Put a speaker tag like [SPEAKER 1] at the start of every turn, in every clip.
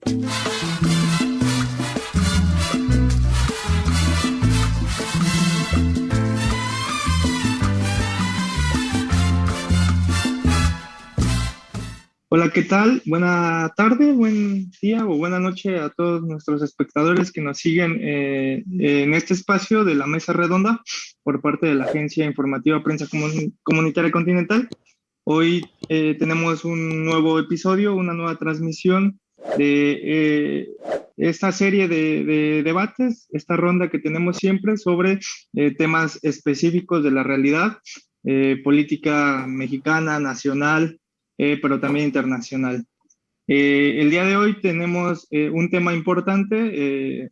[SPEAKER 1] Hola, ¿qué tal? Buena tarde, buen día o buena noche a todos nuestros espectadores que nos siguen en este espacio de la Mesa Redonda por parte de la Agencia Informativa Prensa Comunitaria Continental. Hoy tenemos un nuevo episodio, una nueva transmisión de esta serie de debates, esta ronda que tenemos siempre sobre temas específicos de la realidad, política mexicana, nacional, pero también internacional. El día de hoy tenemos un tema importante,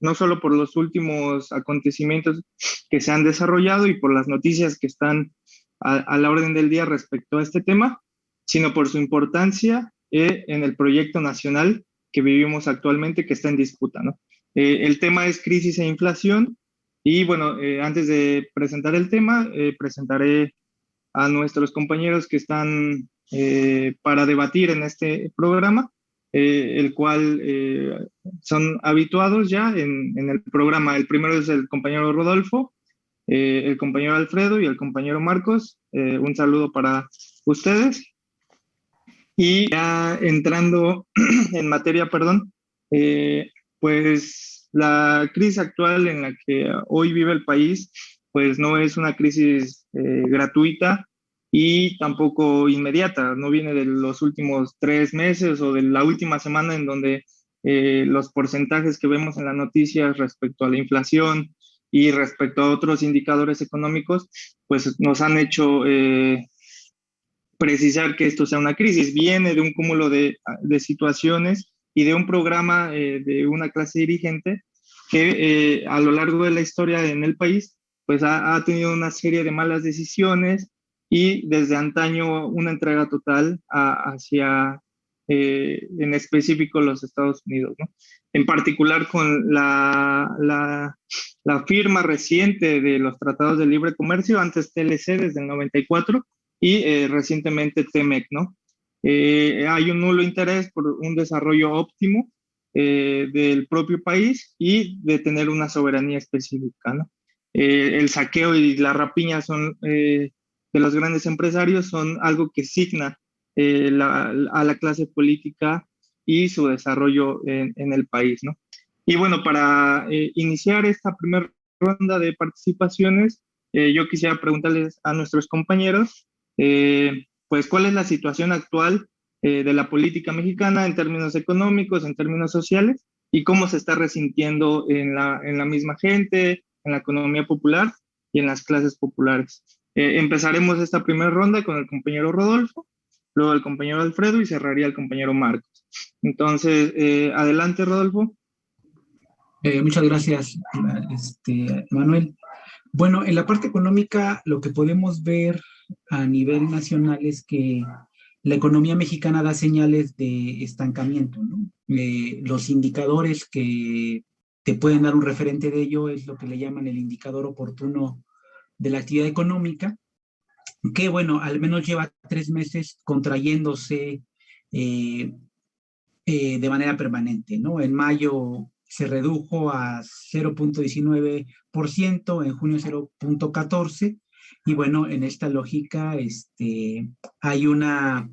[SPEAKER 1] no solo por los últimos acontecimientos que se han desarrollado y por las noticias que están a la orden del día respecto a este tema, sino por su importancia en el proyecto nacional que vivimos actualmente, que está en disputa, ¿no? El tema es crisis e inflación. Y bueno, antes de presentar el tema, presentaré a nuestros compañeros que están para debatir en este programa, el cual son habituados ya en el programa. El primero es el compañero Rodolfo, el compañero Alfredo y el compañero Marcos. Un saludo para ustedes. Y ya entrando en materia, perdón, pues la crisis actual en la que hoy vive el país, pues no es una crisis gratuita y tampoco inmediata, no viene de los últimos 3 meses o de la última semana en donde los porcentajes que vemos en las noticias respecto a la inflación y respecto a otros indicadores económicos, pues nos han hecho precisar que esto sea una crisis. Viene de un cúmulo de situaciones y de un programa de una clase dirigente que a lo largo de la historia en el país, pues ha tenido una serie de malas decisiones y desde antaño una entrega total hacia, en específico, los Estados Unidos, ¿no? En particular con la firma reciente de los tratados de libre comercio, antes TLC desde el 94 y recientemente TEMEC, ¿no? Hay un nulo interés por un desarrollo óptimo del propio país y de tener una soberanía específica, ¿no? El saqueo y la rapiña son, de los grandes empresarios, son algo que signa a la clase política y su desarrollo en el país, ¿no? Y bueno, para iniciar esta primera ronda de participaciones, yo quisiera preguntarles a nuestros compañeros, pues, ¿cuál es la situación actual de la política mexicana en términos económicos, en términos sociales, y cómo se está resintiendo en la misma gente, en la economía popular y en las clases populares? Empezaremos esta primera ronda con el compañero Rodolfo, luego el compañero Alfredo y cerraría el compañero Marcos. Entonces, adelante, Rodolfo.
[SPEAKER 2] Muchas gracias, Manuel. Bueno, en la parte económica, lo que podemos ver a nivel nacional es que la economía mexicana da señales de estancamiento, ¿no? Los indicadores que te pueden dar un referente de ello es lo que le llaman el indicador oportuno de la actividad económica, que, bueno, al menos lleva 3 meses contrayéndose de manera permanente, ¿no? En mayo se redujo a 0.19%, en junio 0.14%, y bueno, en esta lógica es una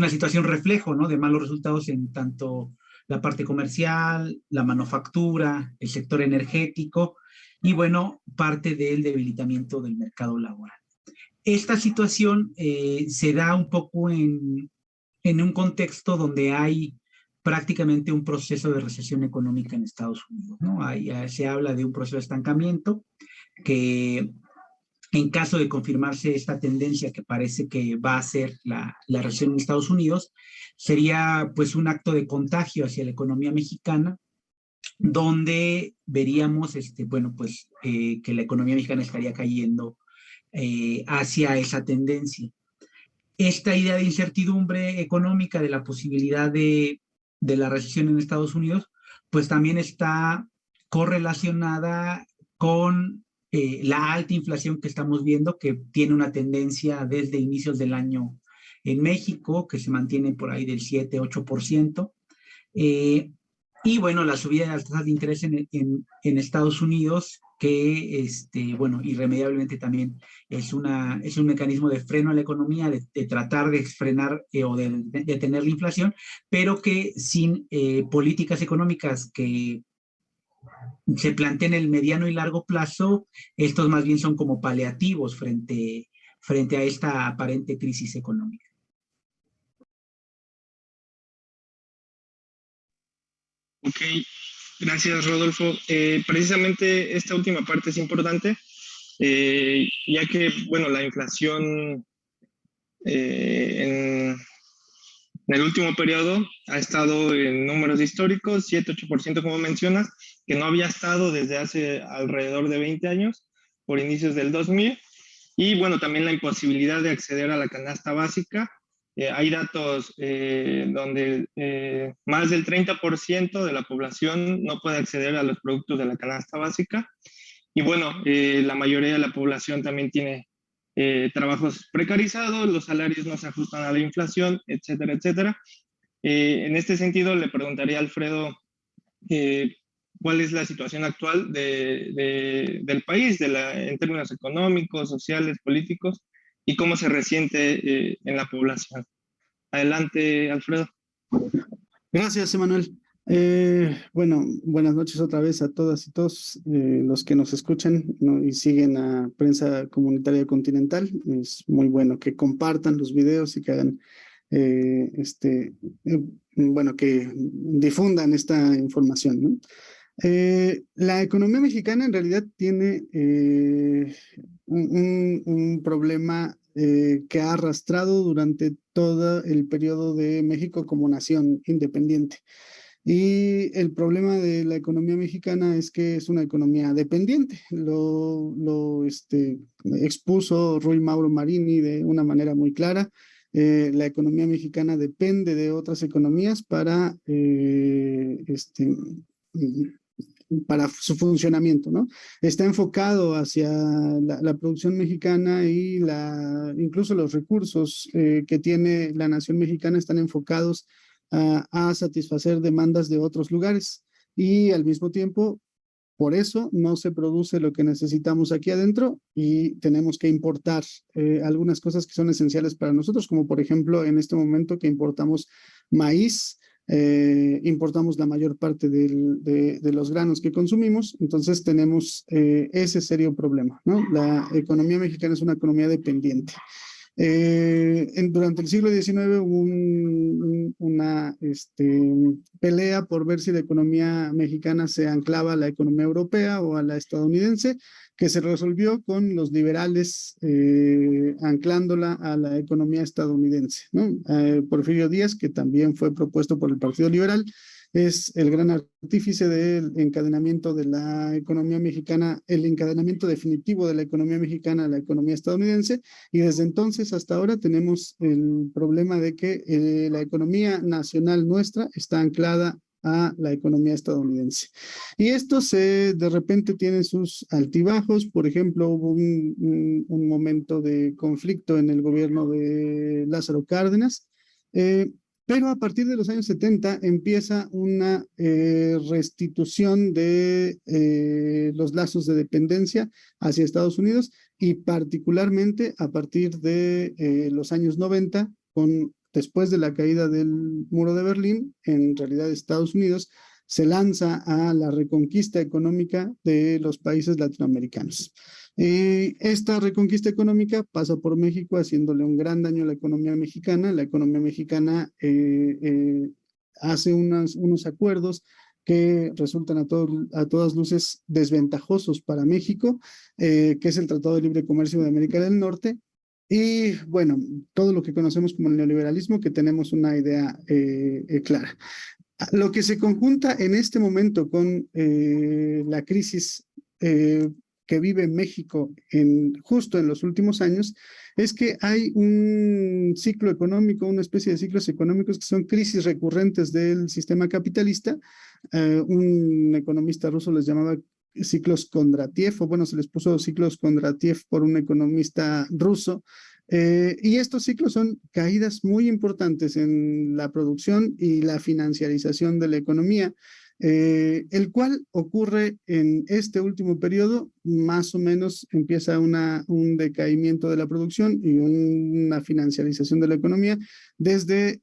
[SPEAKER 2] situación reflejo, ¿no?, de malos resultados en tanto la parte comercial, la manufactura, el sector energético y, bueno, parte del debilitamiento del mercado laboral. Esta situación se da un poco en un contexto donde hay prácticamente un proceso de recesión económica en Estados Unidos, ¿no? Se habla de un proceso de estancamiento que, en caso de confirmarse esta tendencia que parece que va a ser la recesión en Estados Unidos, sería pues un acto de contagio hacia la economía mexicana, donde veríamos que la economía mexicana estaría cayendo hacia esa tendencia. Esta idea de incertidumbre económica, de la posibilidad de la recesión en Estados Unidos, pues también está correlacionada con la alta inflación que estamos viendo, que tiene una tendencia desde inicios del año en México, que se mantiene por ahí del 7-8%, Y bueno, la subida de las tasas de interés en Estados Unidos, que, bueno, irremediablemente también es un mecanismo de freno a la economía, de tratar de frenar o de detener la inflación, pero que sin políticas económicas que se planteen en el mediano y largo plazo, estos más bien son como paliativos frente a esta aparente crisis económica.
[SPEAKER 1] Ok, gracias Rodolfo. Precisamente esta última parte es importante, ya que, bueno, la inflación en el último periodo ha estado en números históricos, 7-8% como mencionas, que no había estado desde hace alrededor de 20 años, por inicios del 2000. Y bueno, también la imposibilidad de acceder a la canasta básica. Hay datos donde más del 30% de la población no puede acceder a los productos de la canasta básica. Y bueno, la mayoría de la población también tiene trabajos precarizados, los salarios no se ajustan a la inflación, etcétera, etcétera. En este sentido, le preguntaría a Alfredo eh, cuál es la situación actual del país, en términos económicos, sociales, políticos, y cómo se resiente en la población. Adelante, Alfredo.
[SPEAKER 3] Gracias, Emanuel. Bueno, buenas noches otra vez a todas y todos los que nos escuchan, ¿no? Y siguen a Prensa Comunitaria Continental. Es muy bueno que compartan los videos y que hagan, bueno, que difundan esta información, ¿no? La economía mexicana en realidad tiene un problema que ha arrastrado durante todo el periodo de México como nación independiente. Y el problema de la economía mexicana es que es una economía dependiente. Lo expuso Rui Mauro Marini de una manera muy clara. La economía mexicana depende de otras economías para su funcionamiento, ¿no? Está enfocado hacia la producción mexicana y incluso los recursos que tiene la nación mexicana están enfocados a satisfacer demandas de otros lugares y al mismo tiempo, por eso no se produce lo que necesitamos aquí adentro y tenemos que importar algunas cosas que son esenciales para nosotros, como por ejemplo en este momento que importamos maíz, importamos la mayor parte de los granos que consumimos, entonces tenemos ese serio problema, ¿no? La economía mexicana es una economía dependiente. Durante el siglo XIX hubo una pelea por ver si la economía mexicana se anclaba a la economía europea o a la estadounidense, que se resolvió con los liberales anclándola a la economía estadounidense, ¿no? Porfirio Díaz, que también fue propuesto por el Partido Liberal, es el gran artífice del encadenamiento de la economía mexicana, el encadenamiento definitivo de la economía mexicana a la economía estadounidense, y desde entonces hasta ahora tenemos el problema de que la economía nacional nuestra está anclada a la economía estadounidense. Y esto de repente tiene sus altibajos. Por ejemplo, hubo un momento de conflicto en el gobierno de Lázaro Cárdenas, pero a partir de los años 70 empieza una restitución de los lazos de dependencia hacia Estados Unidos y particularmente a partir de los años 90, después de la caída del muro de Berlín, en realidad Estados Unidos se lanza a la reconquista económica de los países latinoamericanos. Esta reconquista económica pasa por México haciéndole un gran daño a la economía mexicana. La economía mexicana hace unos acuerdos que resultan a todas luces desventajosos para México, que es el Tratado de Libre Comercio de América del Norte. Y bueno, todo lo que conocemos como el neoliberalismo, que tenemos una idea clara. Lo que se conjunta en este momento con la crisis que vive México justo en los últimos años, es que hay un ciclo económico, una especie de ciclos económicos que son crisis recurrentes del sistema capitalista. Un economista ruso les llamaba ciclos Kondratiev, o bueno, se les puso ciclos Kondratiev por un economista ruso, Y estos ciclos son caídas muy importantes en la producción y la financiarización de la economía, el cual ocurre en este último periodo. Más o menos empieza un decaimiento de la producción y una financiarización de la economía desde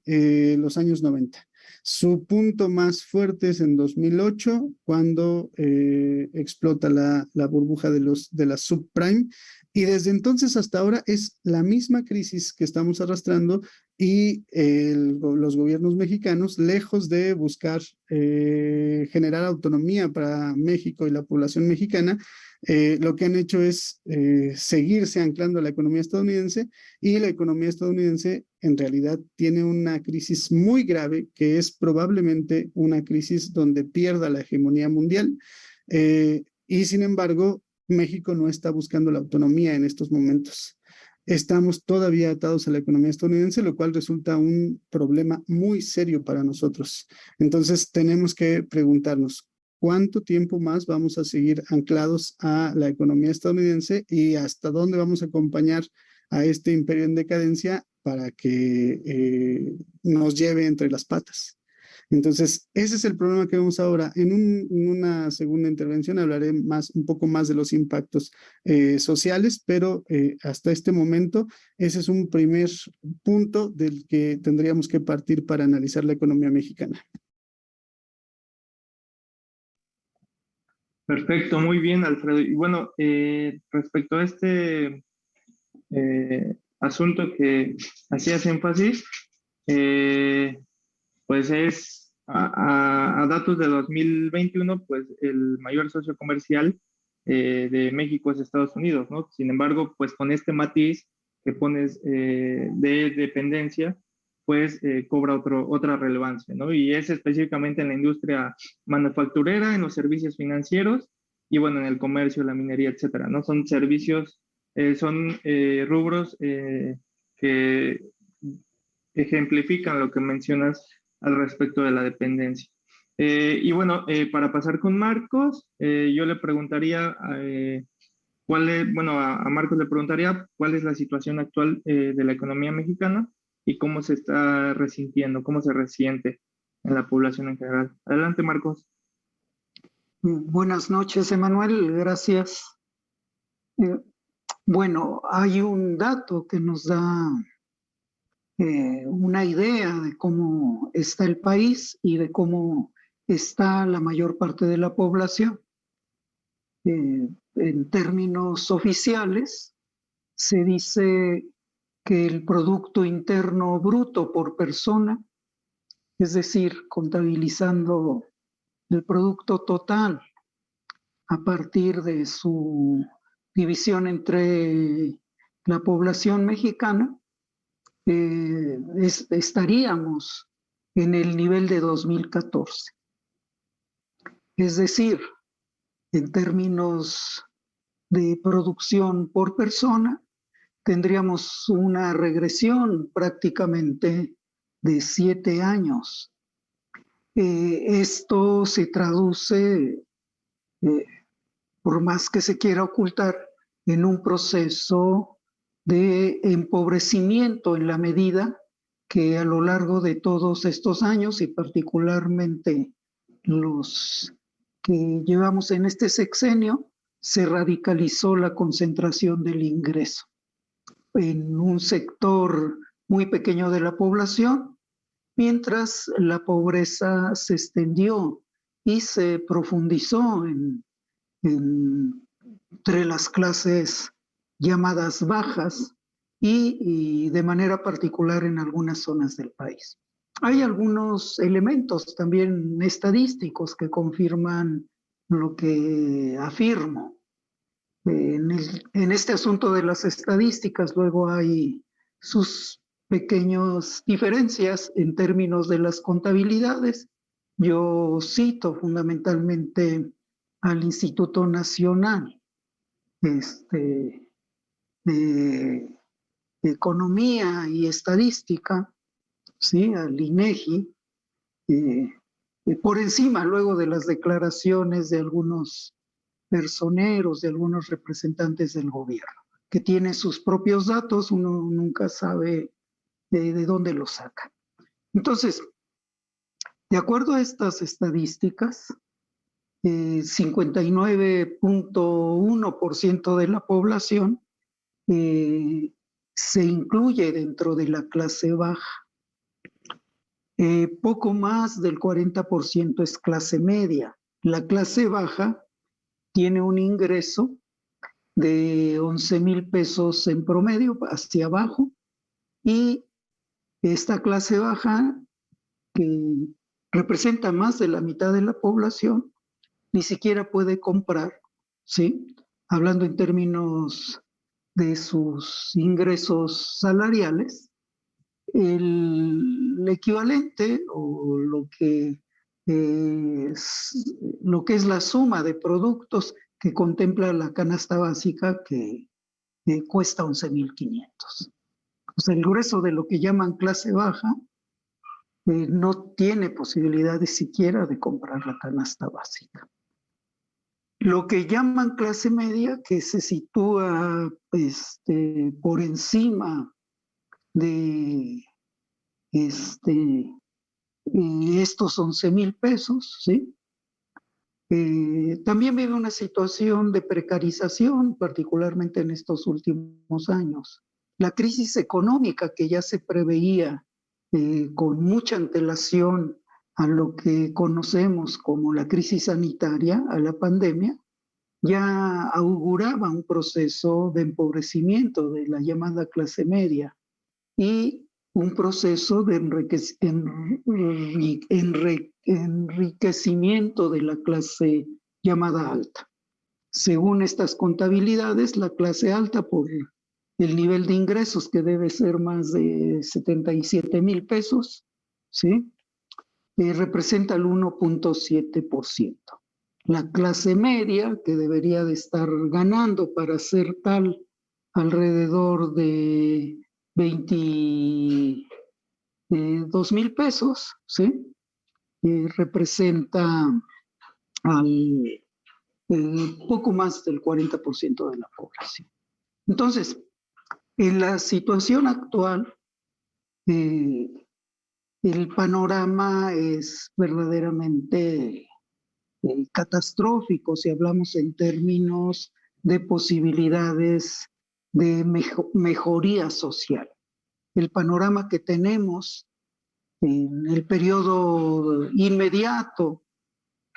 [SPEAKER 3] los años 90. Su punto más fuerte es en 2008, cuando explota la burbuja de la subprime, y desde entonces hasta ahora es la misma crisis que estamos arrastrando, y los gobiernos mexicanos, lejos de buscar generar autonomía para México y la población mexicana, lo que han hecho es seguirse anclando a la economía estadounidense, y la economía estadounidense en realidad tiene una crisis muy grave, que es probablemente una crisis donde pierda la hegemonía mundial, y sin embargo México no está buscando la autonomía en estos momentos. Estamos todavía atados a la economía estadounidense, lo cual resulta un problema muy serio para nosotros. Entonces tenemos que preguntarnos, ¿cuánto tiempo más vamos a seguir anclados a la economía estadounidense y hasta dónde vamos a acompañar a este imperio en decadencia para que nos lleve entre las patas? Entonces, ese es el problema que vemos ahora. En una segunda intervención hablaré un poco más de los impactos sociales, pero hasta este momento ese es un primer punto del que tendríamos que partir para analizar la economía mexicana.
[SPEAKER 1] Perfecto, muy bien, Alfredo. Y bueno, respecto a este asunto que hacías énfasis, pues es a datos de 2021, pues el mayor socio comercial de México es Estados Unidos, ¿no? Sin embargo, pues con este matiz que pones de dependencia, pues cobra otra relevancia, ¿no? Y es específicamente en la industria manufacturera, en los servicios financieros y bueno, en el comercio, la minería, etcétera, ¿no? Son servicios, son rubros que ejemplifican lo que mencionas al respecto de la dependencia. Y bueno, para pasar con Marcos, yo le preguntaría, a Marcos le preguntaría cuál es la situación actual de la economía mexicana y cómo se está resintiendo, cómo se resiente en la población en general. Adelante, Marcos.
[SPEAKER 4] Buenas noches, Emanuel, gracias. Bueno, hay un dato que nos da una idea de cómo está el país y de cómo está la mayor parte de la población. En términos oficiales, se dice que el Producto Interno Bruto por persona, es decir, contabilizando el producto total a partir de su división entre la población mexicana, estaríamos en el nivel de 2014. Es decir, en términos de producción por persona, tendríamos una regresión prácticamente de 7 años. Esto se traduce, por más que se quiera ocultar, en un proceso de empobrecimiento, en la medida que a lo largo de todos estos años, y particularmente los que llevamos en este sexenio, se radicalizó la concentración del ingreso en un sector muy pequeño de la población, mientras la pobreza se extendió y se profundizó entre las clases llamadas bajas y de manera particular en algunas zonas del país. Hay algunos elementos también estadísticos que confirman lo que afirmo. En este asunto de las estadísticas luego hay sus pequeñas diferencias en términos de las contabilidades. Yo cito fundamentalmente al Instituto Nacional de Economía y Estadística, ¿sí? Al INEGI, por encima luego de las declaraciones de algunos personeros, de algunos representantes del gobierno. que tiene sus propios datos, uno nunca sabe de dónde los saca. Entonces, de acuerdo a estas estadísticas, 59.1% de la población se incluye dentro de la clase baja. Poco más del 40% es clase media. La clase baja tiene un ingreso de 11,000 pesos en promedio hacia abajo, y esta clase baja, que representa más de la mitad de la población, ni siquiera puede comprar, ¿sí? Hablando en términos de sus ingresos salariales, el equivalente o lo que es la suma de productos que contempla la canasta básica, que cuesta 11,500. O sea, el grueso de lo que llaman clase baja no tiene posibilidades siquiera de comprar la canasta básica. Lo que llaman clase media, que se sitúa por encima de estos 11,000 pesos, ¿sí? También vive una situación de precarización, particularmente en estos últimos años. La crisis económica, que ya se preveía con mucha antelación a lo que conocemos como la crisis sanitaria, a la pandemia, ya auguraba un proceso de empobrecimiento de la llamada clase media y un proceso de enriquecimiento de la clase llamada alta. Según estas contabilidades, la clase alta, por el nivel de ingresos, que debe ser más de 77,000 pesos, ¿sí? Representa el 1.7%. La clase media, que debería de estar ganando para ser tal alrededor de 22,000 pesos, ¿sí? Representa al poco más del 40% de la población. Entonces, en la situación actual, el panorama es verdaderamente catastrófico si hablamos en términos de posibilidades de mejoría social. El panorama que tenemos en el periodo inmediato,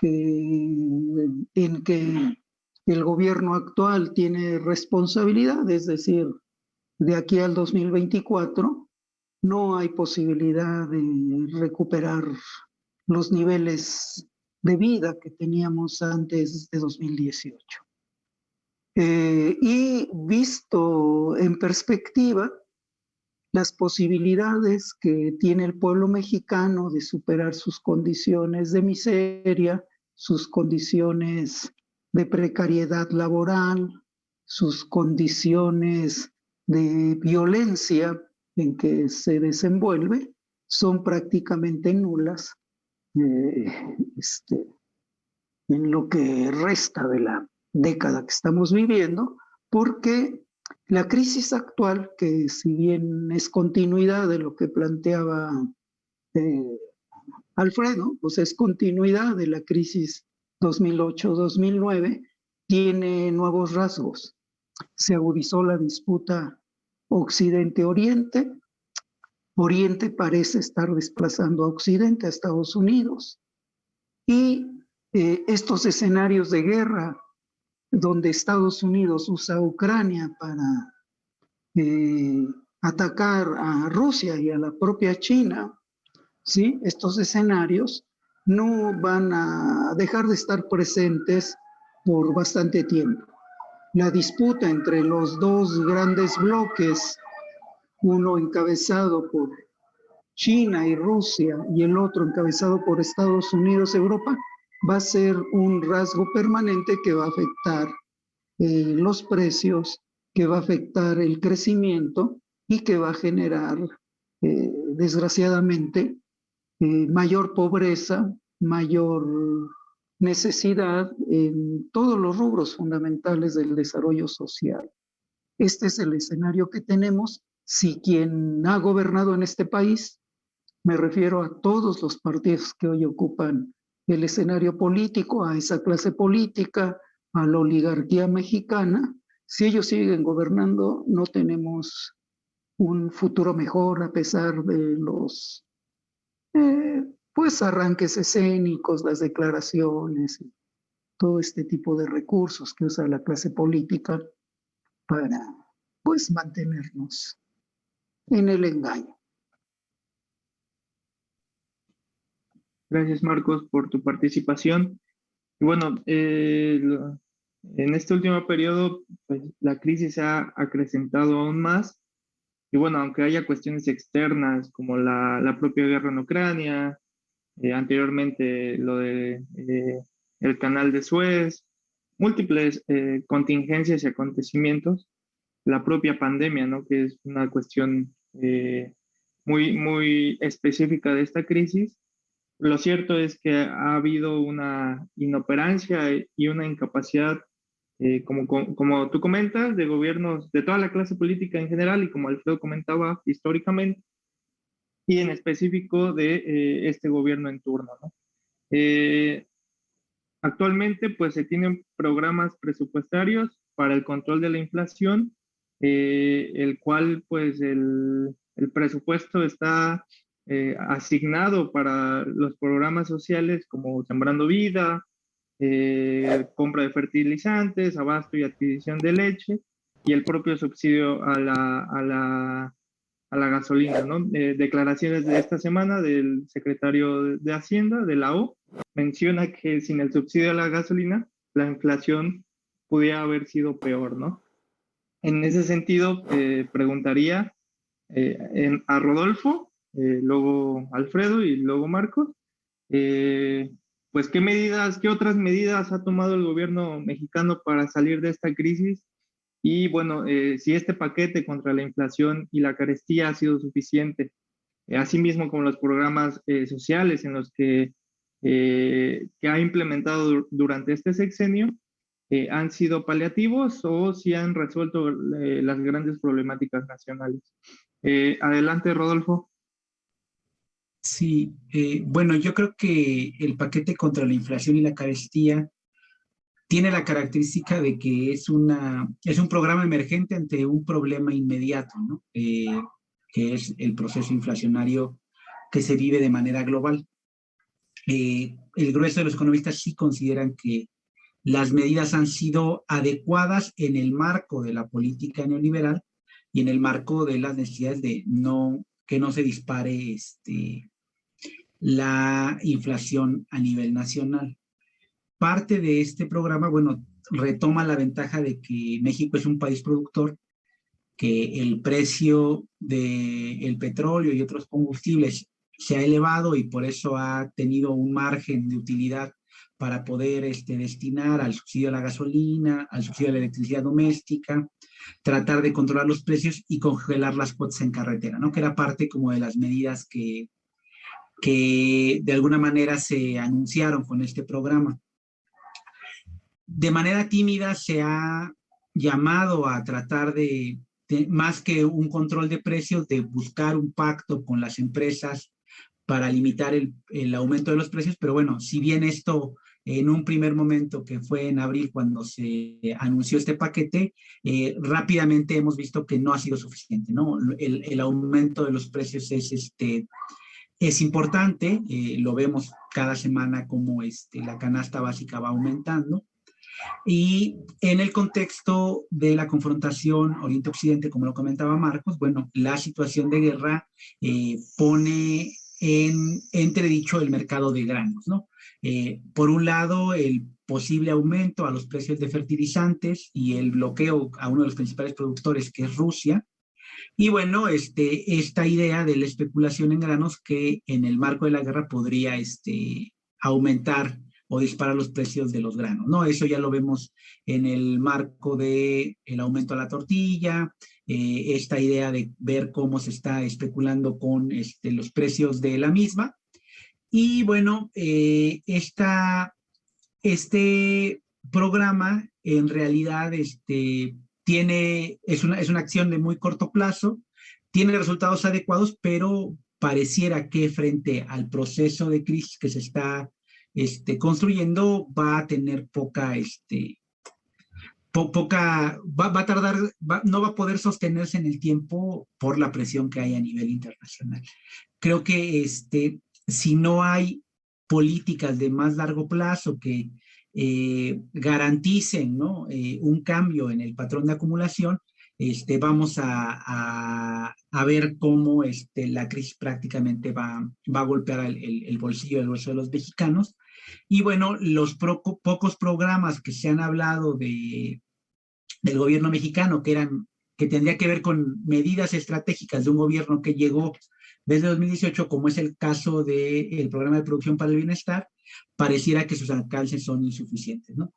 [SPEAKER 4] en que el gobierno actual tiene responsabilidad, es decir, de aquí al 2024, no hay posibilidad de recuperar los niveles de vida que teníamos antes de 2018. Y visto en perspectiva, las posibilidades que tiene el pueblo mexicano de superar sus condiciones de miseria, sus condiciones de precariedad laboral, sus condiciones de violencia en que se desenvuelve, son prácticamente nulas en lo que resta de la década que estamos viviendo, porque la crisis actual, que si bien es continuidad de lo que planteaba Alfredo, pues es continuidad de la crisis 2008-2009, tiene nuevos rasgos. Se agudizó la disputa Occidente-Oriente. Oriente parece estar desplazando a Occidente, a Estados Unidos. Y estos escenarios de guerra, donde Estados Unidos usa a Ucrania para atacar a Rusia y a la propia China, ¿sí? Estos escenarios no van a dejar de estar presentes por bastante tiempo. La disputa entre los dos grandes bloques, uno encabezado por China y Rusia y el otro encabezado por Estados Unidos y Europa, va a ser un rasgo permanente que va a afectar los precios, que va a afectar el crecimiento y que va a generar, desgraciadamente, mayor pobreza, mayor necesidad en todos los rubros fundamentales del desarrollo social. Este es el escenario que tenemos. Si quien ha gobernado en este país, me refiero a todos los partidos que hoy ocupan el escenario político, a esa clase política, a la oligarquía mexicana, si ellos siguen gobernando, no tenemos un futuro mejor a pesar de los pues arranques escénicos, las declaraciones, todo este tipo de recursos que usa la clase política para pues mantenernos en el engaño.
[SPEAKER 1] Gracias, Marcos, por tu participación. Y bueno, en este último periodo, pues, la crisis se ha acrecentado aún más. Y bueno, aunque haya cuestiones externas como la propia guerra en Ucrania, anteriormente lo de el canal de Suez, múltiples contingencias y acontecimientos, la propia pandemia, ¿no? Que es una cuestión muy específica de esta crisis. Lo cierto es que ha habido una inoperancia y una incapacidad, como tú comentas, de gobiernos de toda la clase política en general y como Alfredo comentaba históricamente, y en específico de este gobierno en turno, ¿no? Eh, Actualmente, pues se tienen programas presupuestarios para el control de la inflación, el cual, pues, el presupuesto está asignado para los programas sociales como Sembrando Vida, compra de fertilizantes, abasto y adquisición de leche, y el propio subsidio a la gasolina, ¿no? Declaraciones de esta semana del secretario de Hacienda, de la O, menciona que sin el subsidio a la gasolina, la inflación pudiera haber sido peor, ¿no? En ese sentido, preguntaría a Rodolfo, luego Alfredo y luego Marcos, eh, pues qué otras medidas ha tomado el gobierno mexicano para salir de esta crisis y bueno, si este paquete contra la inflación y la carestía ha sido suficiente, asimismo como los programas sociales en los que ha implementado durante este sexenio, han sido paliativos o si han resuelto las grandes problemáticas nacionales. Adelante, Rodolfo.
[SPEAKER 2] Sí, bueno, yo creo que el paquete contra la inflación y la carestía tiene la característica de que es un programa emergente ante un problema inmediato, ¿no? Que es el proceso inflacionario que se vive de manera global. El grueso de los economistas sí consideran que las medidas han sido adecuadas en el marco de la política neoliberal y en el marco de las necesidades de que no se dispare la inflación a nivel nacional. Parte de este programa, bueno, retoma la ventaja de que México es un país productor, que el precio del petróleo y otros combustibles se ha elevado y por eso ha tenido un margen de utilidad para poder destinar al subsidio a la gasolina, al subsidio a la electricidad doméstica, tratar de controlar los precios y congelar las cuotas en carretera, ¿no? Que era parte como de las medidas que de alguna manera se anunciaron con este programa. De manera tímida se ha llamado a tratar de más que un control de precios, de buscar un pacto con las empresas para limitar el aumento de los precios, pero bueno, si bien esto en un primer momento, que fue en abril cuando se anunció este paquete, rápidamente hemos visto que no ha sido suficiente, ¿no? El aumento de los precios es importante, lo vemos cada semana como la canasta básica va aumentando, y en el contexto de la confrontación Oriente-Occidente, como lo comentaba Marcos, bueno, la situación de guerra pone en entredicho el mercado de granos, ¿no? Por un lado, el posible aumento a los precios de fertilizantes y el bloqueo a uno de los principales productores, que es Rusia, y bueno, esta idea de la especulación en granos que en el marco de la guerra podría aumentar o disparar los precios de los granos, ¿no? Eso ya lo vemos en el marco del aumento a la tortilla, esta idea de ver cómo se está especulando con los precios de la misma. Y bueno, este programa en realidad es una acción de muy corto plazo, tiene resultados adecuados, pero pareciera que frente al proceso de crisis que se está construyendo, va a tener va a tardar, no va a poder sostenerse en el tiempo por la presión que hay a nivel internacional. Creo que si no hay políticas de más largo plazo que garanticen, ¿no? Un cambio en el patrón de acumulación, vamos a ver cómo la crisis prácticamente va a golpear el bolsillo de los mexicanos. Y bueno, los pocos programas que se han hablado del gobierno mexicano, que tendría que ver con medidas estratégicas de un gobierno que llegó desde 2018, como es el caso del programa de producción para el bienestar, pareciera que sus alcances son insuficientes, ¿no?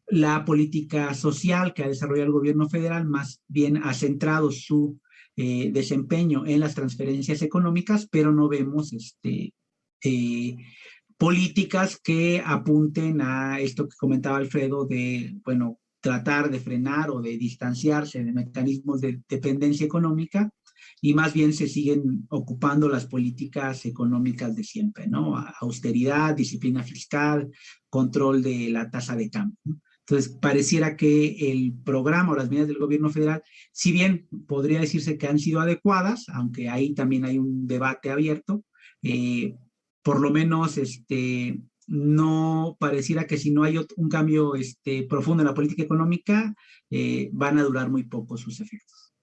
[SPEAKER 2] La política social que ha desarrollado el gobierno federal más bien ha centrado su desempeño en las transferencias económicas, pero no vemos políticas que apunten a esto que comentaba Alfredo de, bueno, tratar de frenar o de distanciarse de mecanismos de dependencia económica, y más bien se siguen ocupando las políticas económicas de siempre, ¿no? Austeridad, disciplina fiscal, control de la tasa de cambio, ¿no? Entonces, pareciera que el programa o las medidas del gobierno federal, si bien podría decirse que han sido adecuadas, aunque ahí también hay un debate abierto, por lo menos no pareciera que si no hay un cambio profundo en la política económica, van a durar muy poco sus efectos.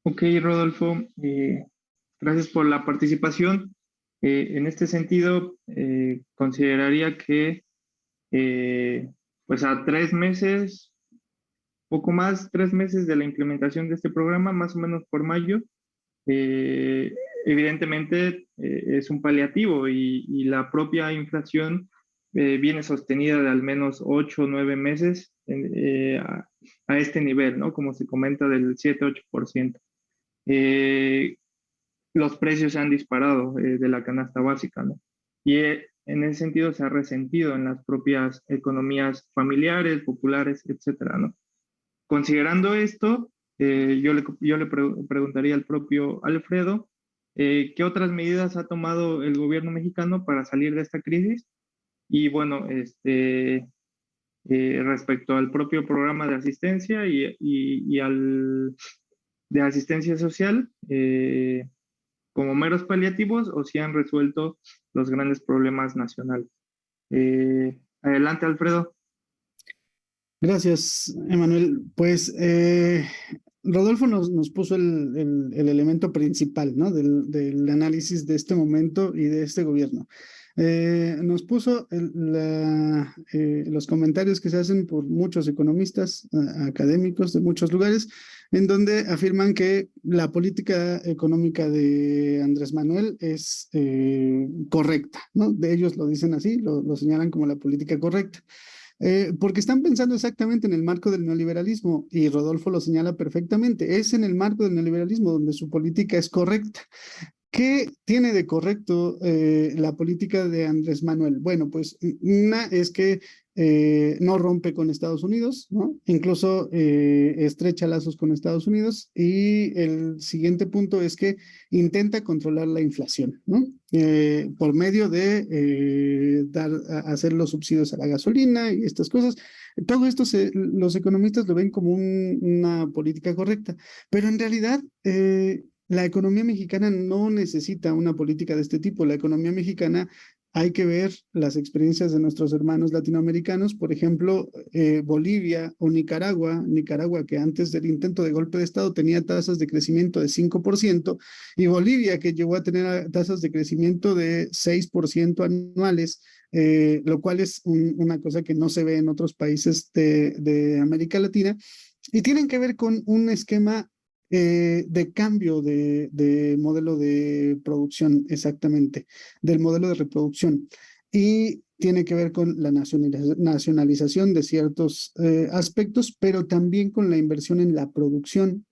[SPEAKER 1] Ok, Rodolfo, gracias por la participación. En este sentido, consideraría que pues a 3 meses, poco más, 3 meses de la implementación de este programa, más o menos por mayo, evidentemente es un paliativo y la propia inflación viene sostenida de al menos 8 o 9 meses a este nivel, ¿no? Como se comenta, del 7-8%. Los precios se han disparado de la canasta básica, ¿no? Y en ese sentido se ha resentido en las propias economías familiares, populares, etcétera, ¿no? Considerando esto, yo le preguntaría al propio Alfredo, ¿qué otras medidas ha tomado el gobierno mexicano para salir de esta crisis? Y bueno, respecto al propio programa de asistencia y al de asistencia social, como meros paliativos o si han resuelto los grandes problemas nacionales. Adelante, Alfredo.
[SPEAKER 3] Gracias, Emanuel. Pues Rodolfo nos puso el elemento principal, ¿no? del análisis de este momento y de este gobierno. Nos puso los comentarios que se hacen por muchos economistas académicos de muchos lugares, en donde afirman que la política económica de Andrés Manuel es correcta, ¿no? De ellos lo dicen así, lo señalan como la política correcta. Porque están pensando exactamente en el marco del neoliberalismo, y Rodolfo lo señala perfectamente, es en el marco del neoliberalismo donde su política es correcta. ¿Qué tiene de correcto la política de Andrés Manuel? Bueno, pues una es que no rompe con Estados Unidos, ¿no? Incluso estrecha lazos con Estados Unidos, y el siguiente punto es que intenta controlar la inflación, ¿no? Por medio de hacer los subsidios a la gasolina y estas cosas. Todo esto los economistas lo ven como una política correcta, pero en realidad la economía mexicana no necesita una política de este tipo. La economía mexicana, hay que ver las experiencias de nuestros hermanos latinoamericanos, por ejemplo, Bolivia o Nicaragua, que antes del intento de golpe de Estado tenía tasas de crecimiento de 5%, y Bolivia, que llegó a tener tasas de crecimiento de 6% anuales, lo cual es una cosa que no se ve en otros países de América Latina, y tienen que ver con un esquema de cambio de modelo de producción, exactamente, del modelo de reproducción. Y tiene que ver con la nacionalización de ciertos aspectos, pero también con la inversión en la producción.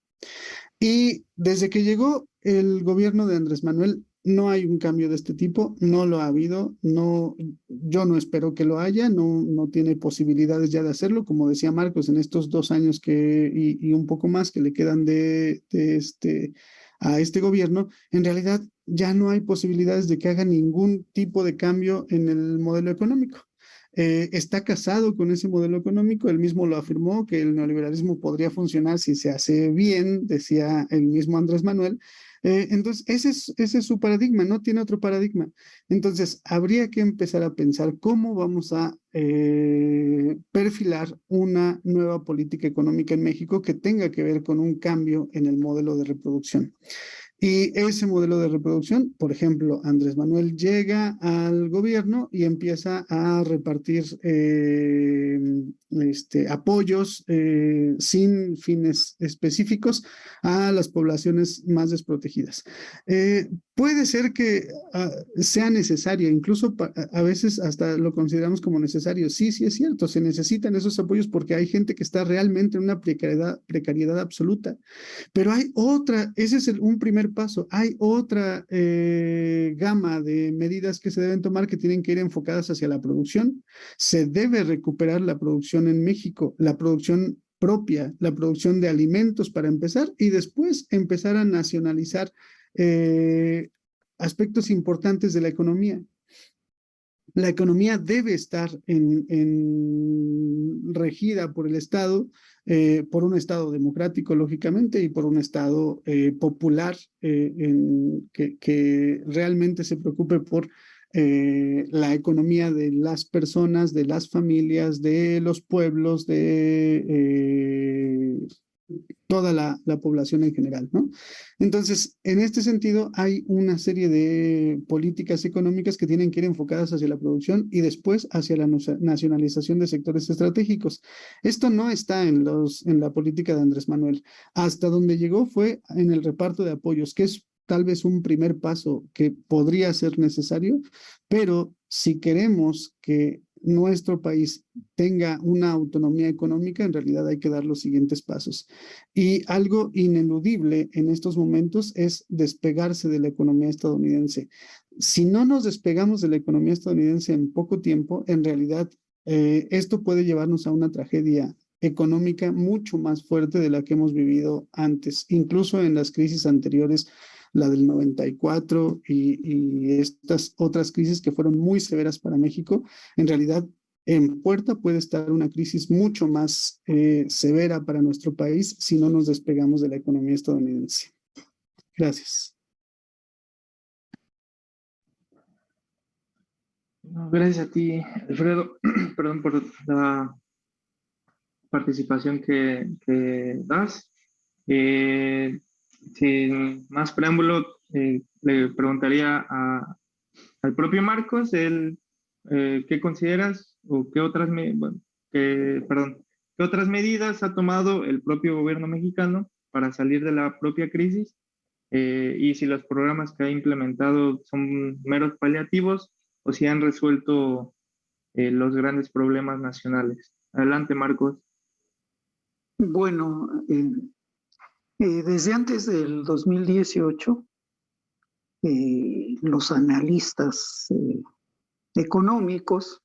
[SPEAKER 3] Y desde que llegó el gobierno de Andrés Manuel, no hay un cambio de este tipo, no lo ha habido, no, yo no espero que lo haya, no tiene posibilidades ya de hacerlo, como decía Marcos, en estos 2 años y un poco más que le quedan a este gobierno, en realidad ya no hay posibilidades de que haga ningún tipo de cambio en el modelo económico. Está casado con ese modelo económico, él mismo lo afirmó, que el neoliberalismo podría funcionar si se hace bien, decía el mismo Andrés Manuel. Entonces, ese es su paradigma, no tiene otro paradigma. Entonces, habría que empezar a pensar cómo vamos a perfilar una nueva política económica en México que tenga que ver con un cambio en el modelo de reproducción. Y ese modelo de reproducción, por ejemplo, Andrés Manuel llega al gobierno y empieza a repartir apoyos sin fines específicos a las poblaciones más desprotegidas. Puede ser que sea necesario, incluso a veces hasta lo consideramos como necesario. Sí, sí es cierto, se necesitan esos apoyos porque hay gente que está realmente en una precariedad absoluta. Pero hay otra, ese es un primer paso, hay otra gama de medidas que se deben tomar que tienen que ir enfocadas hacia la producción. Se debe recuperar la producción en México, la producción propia, la producción de alimentos para empezar y después empezar a nacionalizar aspectos importantes de la economía. La economía debe estar regida por el Estado, por un Estado democrático, lógicamente, y por un Estado popular que realmente se preocupe por la economía de las personas, de las familias, de los pueblos, de toda la población en general, ¿no? Entonces, en este sentido, hay una serie de políticas económicas que tienen que ir enfocadas hacia la producción y después hacia la nacionalización de sectores estratégicos. Esto no está en la política de Andrés Manuel. Hasta donde llegó fue en el reparto de apoyos, que es tal vez un primer paso que podría ser necesario, pero si queremos que nuestro país tenga una autonomía económica, en realidad hay que dar los siguientes pasos. Y algo ineludible en estos momentos es despegarse de la economía estadounidense. Si no nos despegamos de la economía estadounidense en poco tiempo, en realidad esto puede llevarnos a una tragedia económica mucho más fuerte de la que hemos vivido antes, incluso en las crisis anteriores, la del 94 y estas otras crisis que fueron muy severas para México. En realidad, en puerta puede estar una crisis mucho más severa para nuestro país si no nos despegamos de la economía estadounidense. Gracias.
[SPEAKER 1] Gracias a ti, Alfredo. Perdón por la participación que das. Sin más preámbulo, le preguntaría al propio Marcos, ¿qué consideras o qué qué otras medidas ha tomado el propio gobierno mexicano para salir de la propia crisis? Y si los programas que ha implementado son meros paliativos o si han resuelto los grandes problemas nacionales. Adelante, Marcos.
[SPEAKER 4] Bueno, desde antes del 2018, los analistas económicos,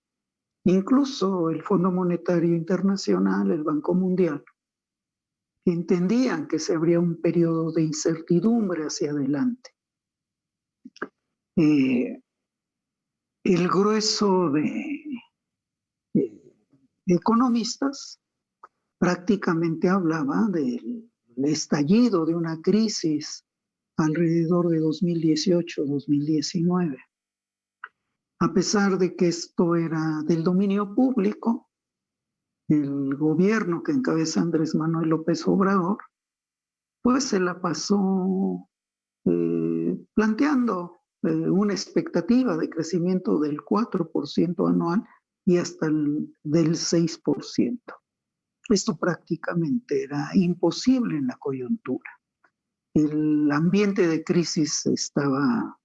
[SPEAKER 4] incluso el Fondo Monetario Internacional, el Banco Mundial, entendían que se abría un periodo de incertidumbre hacia adelante. El grueso de economistas prácticamente hablaba del estallido de una crisis alrededor de 2018-2019. A pesar de que esto era del dominio público, el gobierno que encabeza Andrés Manuel López Obrador, pues se la pasó planteando una expectativa de crecimiento del 4% anual y hasta del 6%. Esto prácticamente era imposible en la coyuntura. El ambiente de crisis estaba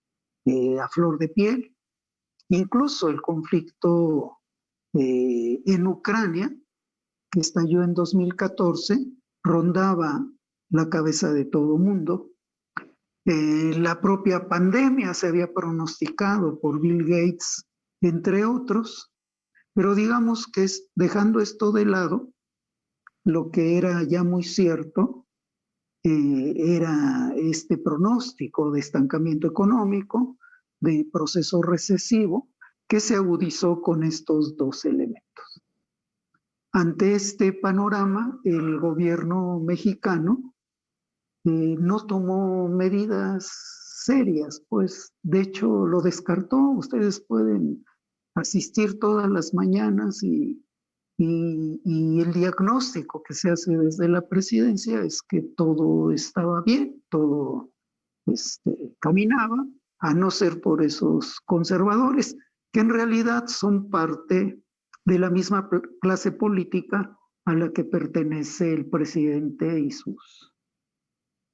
[SPEAKER 4] a flor de piel. Incluso el conflicto en Ucrania, que estalló en 2014, rondaba la cabeza de todo mundo. La propia pandemia se había pronosticado por Bill Gates, entre otros, pero digamos que dejando esto de lado, lo que era ya muy cierto era este pronóstico de estancamiento económico, de proceso recesivo, que se agudizó con estos dos elementos. Ante este panorama, el gobierno mexicano no tomó medidas serias, pues de hecho lo descartó. Ustedes pueden asistir todas las mañanas y el diagnóstico que se hace desde la presidencia es que todo estaba bien, todo caminaba, a no ser por esos conservadores, que en realidad son parte de la misma clase política a la que pertenece el presidente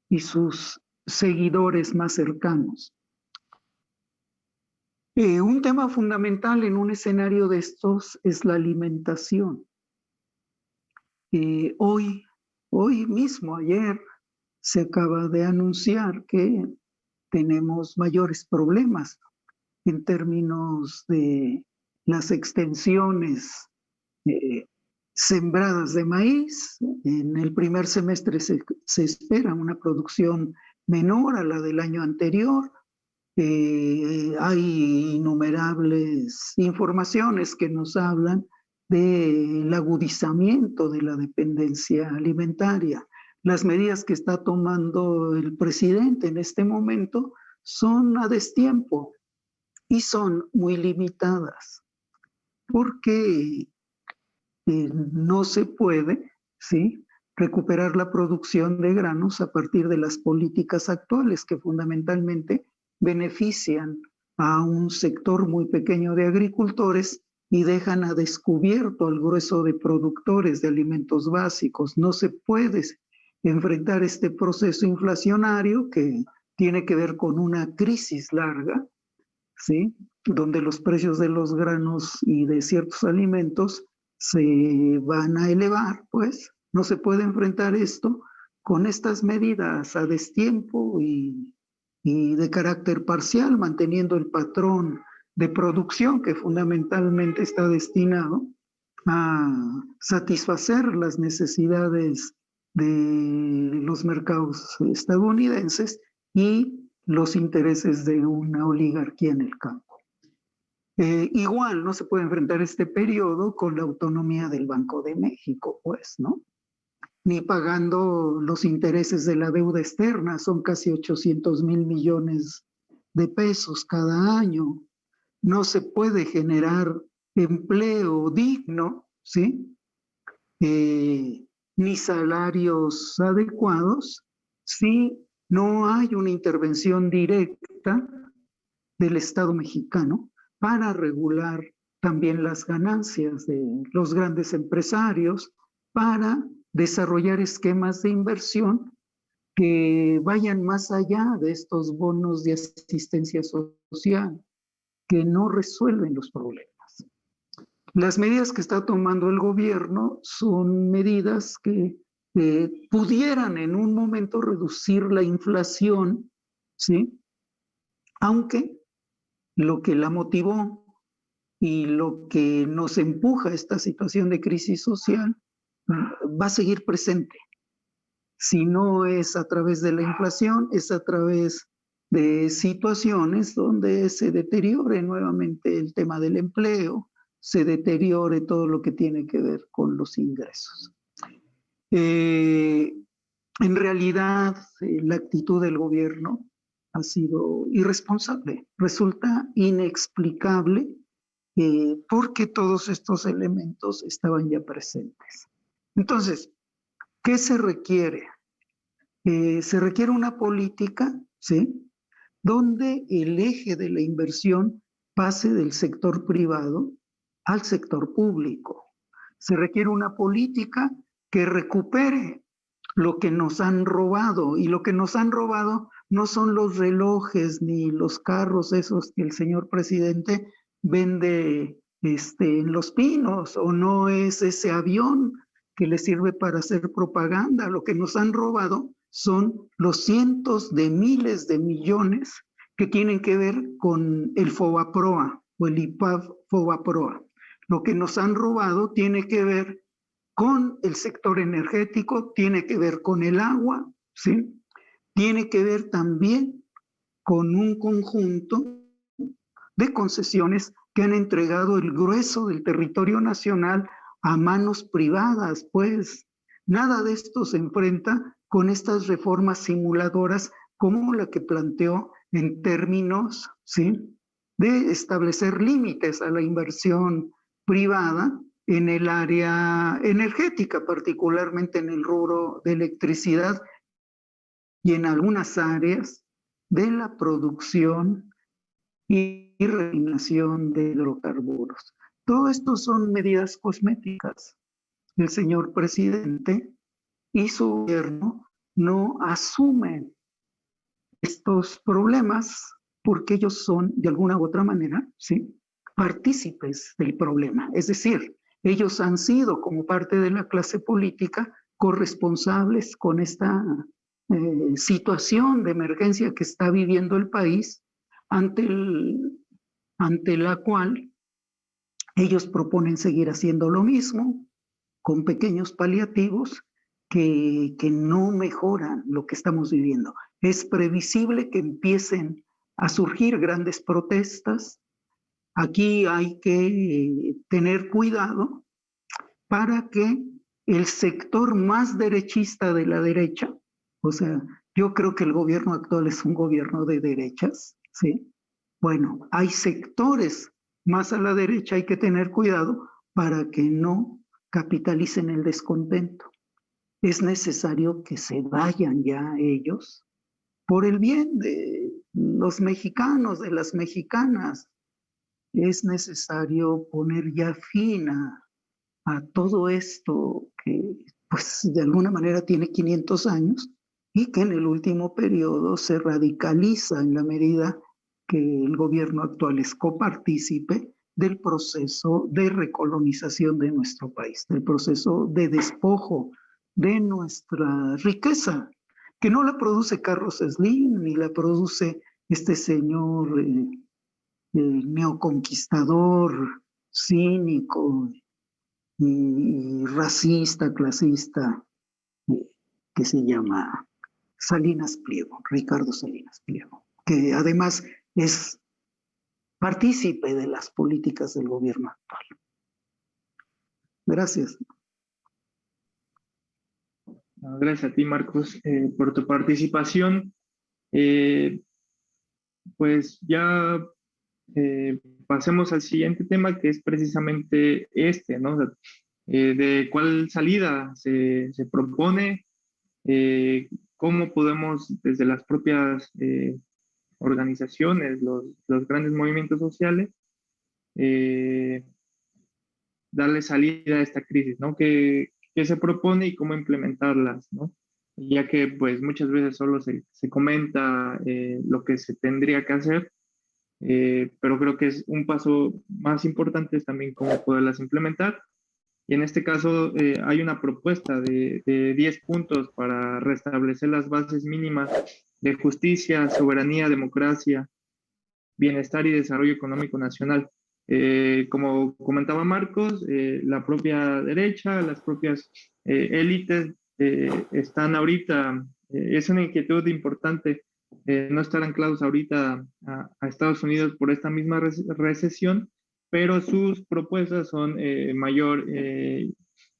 [SPEAKER 4] y sus seguidores más cercanos. Un tema fundamental en un escenario de estos es la alimentación. Hoy mismo, ayer, se acaba de anunciar que tenemos mayores problemas en términos de las extensiones sembradas de maíz. En el primer semestre se espera una producción menor a la del año anterior. Hay innumerables informaciones que nos hablan del agudizamiento de la dependencia alimentaria. Las medidas que está tomando el presidente en este momento son a destiempo y son muy limitadas, porque no se puede, ¿sí?, recuperar la producción de granos a partir de las políticas actuales que fundamentalmente benefician a un sector muy pequeño de agricultores y dejan a descubierto al grueso de productores de alimentos básicos. No se puede enfrentar este proceso inflacionario que tiene que ver con una crisis larga, ¿sí?, donde los precios de los granos y de ciertos alimentos se van a elevar. Pues no se puede enfrentar esto con estas medidas a destiempo y de carácter parcial, manteniendo el patrón de producción que fundamentalmente está destinado a satisfacer las necesidades de los mercados estadounidenses y los intereses de una oligarquía en el campo. Igual no se puede enfrentar este periodo con la autonomía del Banco de México, pues, ¿no? Ni pagando los intereses de la deuda externa, son casi 800,000 millones de pesos cada año. No se puede generar empleo digno, ¿sí?, ni salarios adecuados si no hay una intervención directa del Estado mexicano para regular también las ganancias de los grandes empresarios, para desarrollar esquemas de inversión que vayan más allá de estos bonos de asistencia social que no resuelven los problemas. Las medidas que está tomando el gobierno son medidas que pudieran en un momento reducir la inflación, ¿sí?, aunque lo que la motivó y lo que nos empuja a esta situación de crisis social va a seguir presente. Si no es a través de la inflación, es a través de situaciones donde se deteriore nuevamente el tema del empleo, se deteriore todo lo que tiene que ver con los ingresos. En realidad, la actitud del gobierno ha sido irresponsable, resulta inexplicable porque todos estos elementos estaban ya presentes. Entonces, ¿qué se requiere? Se requiere una política, ¿sí?, donde el eje de la inversión pase del sector privado al sector público. Se requiere una política que recupere lo que nos han robado, y lo que nos han robado no son los relojes ni los carros esos que el señor presidente vende en Los Pinos, o no es ese avión que le sirve para hacer propaganda. Lo que nos han robado son los cientos de miles de millones que tienen que ver con el FOBAPROA o el IPAB-FOBAPROA. Lo que nos han robado tiene que ver con el sector energético, tiene que ver con el agua, ¿sí? Tiene que ver también con un conjunto de concesiones que han entregado el grueso del territorio nacional a manos privadas, pues nada de esto se enfrenta con estas reformas simuladoras como la que planteó en términos, ¿sí?, de establecer límites a la inversión privada en el área energética, particularmente en el rubro de electricidad y en algunas áreas de la producción y refinación de hidrocarburos. Todo esto son medidas cosméticas. El señor presidente y su gobierno no asumen estos problemas porque ellos son, de alguna u otra manera, ¿sí?, partícipes del problema. Es decir, ellos han sido, como parte de la clase política, corresponsables con esta situación de emergencia que está viviendo el país, ante la cual ellos proponen seguir haciendo lo mismo, con pequeños paliativos que no mejoran lo que estamos viviendo. Es previsible que empiecen a surgir grandes protestas. Aquí hay que tener cuidado para que el sector más derechista de la derecha, o sea, yo creo que el gobierno actual es un gobierno de derechas, ¿sí? Bueno, hay sectores más a la derecha, hay que tener cuidado para que no capitalicen el descontento. Es necesario que se vayan ya ellos por el bien de los mexicanos, de las mexicanas. Es necesario poner ya fin a todo esto que, pues, de alguna manera tiene 500 años y que en el último periodo se radicaliza en la medida que el gobierno actual es copartícipe del proceso de recolonización de nuestro país, del proceso de despojo de nuestra riqueza, que no la produce Carlos Slim, ni la produce este señor neoconquistador, cínico y racista, clasista, que se llama Salinas Pliego, Ricardo Salinas Pliego, que además es partícipe de las políticas del gobierno actual. Gracias.
[SPEAKER 1] Gracias a ti, Marcos, por tu participación. Pues ya pasemos al siguiente tema, que es precisamente este, ¿no? De cuál salida se propone, cómo podemos desde las propias organizaciones, los grandes movimientos sociales, darle salida a esta crisis, ¿no? ¿Qué se propone y cómo implementarlas, ¿no? Ya que pues muchas veces solo se comenta lo que se tendría que hacer, pero creo que es un paso más importante es también cómo poderlas implementar. Y en este caso hay una propuesta de 10 puntos para restablecer las bases mínimas de justicia, soberanía, democracia, bienestar y desarrollo económico nacional. Como comentaba Marcos, la propia derecha, las propias élites están ahorita, es una inquietud importante no estar anclados ahorita a Estados Unidos por esta misma recesión, pero sus propuestas son mayor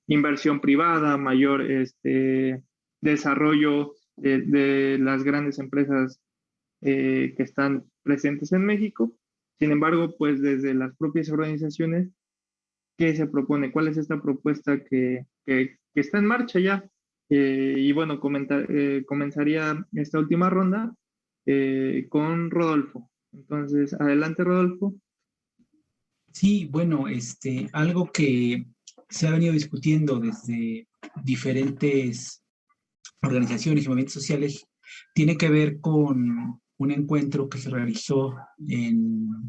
[SPEAKER 1] inversión privada, mayor desarrollo de las grandes empresas que están presentes en México. Sin embargo, pues desde las propias organizaciones, ¿qué se propone? ¿Cuál es esta propuesta que está en marcha ya? Y bueno, comenzaría esta última ronda con Rodolfo. Entonces, adelante, Rodolfo.
[SPEAKER 2] Sí, bueno, algo que se ha venido discutiendo desde diferentes organizaciones y movimientos sociales tiene que ver con un encuentro que se realizó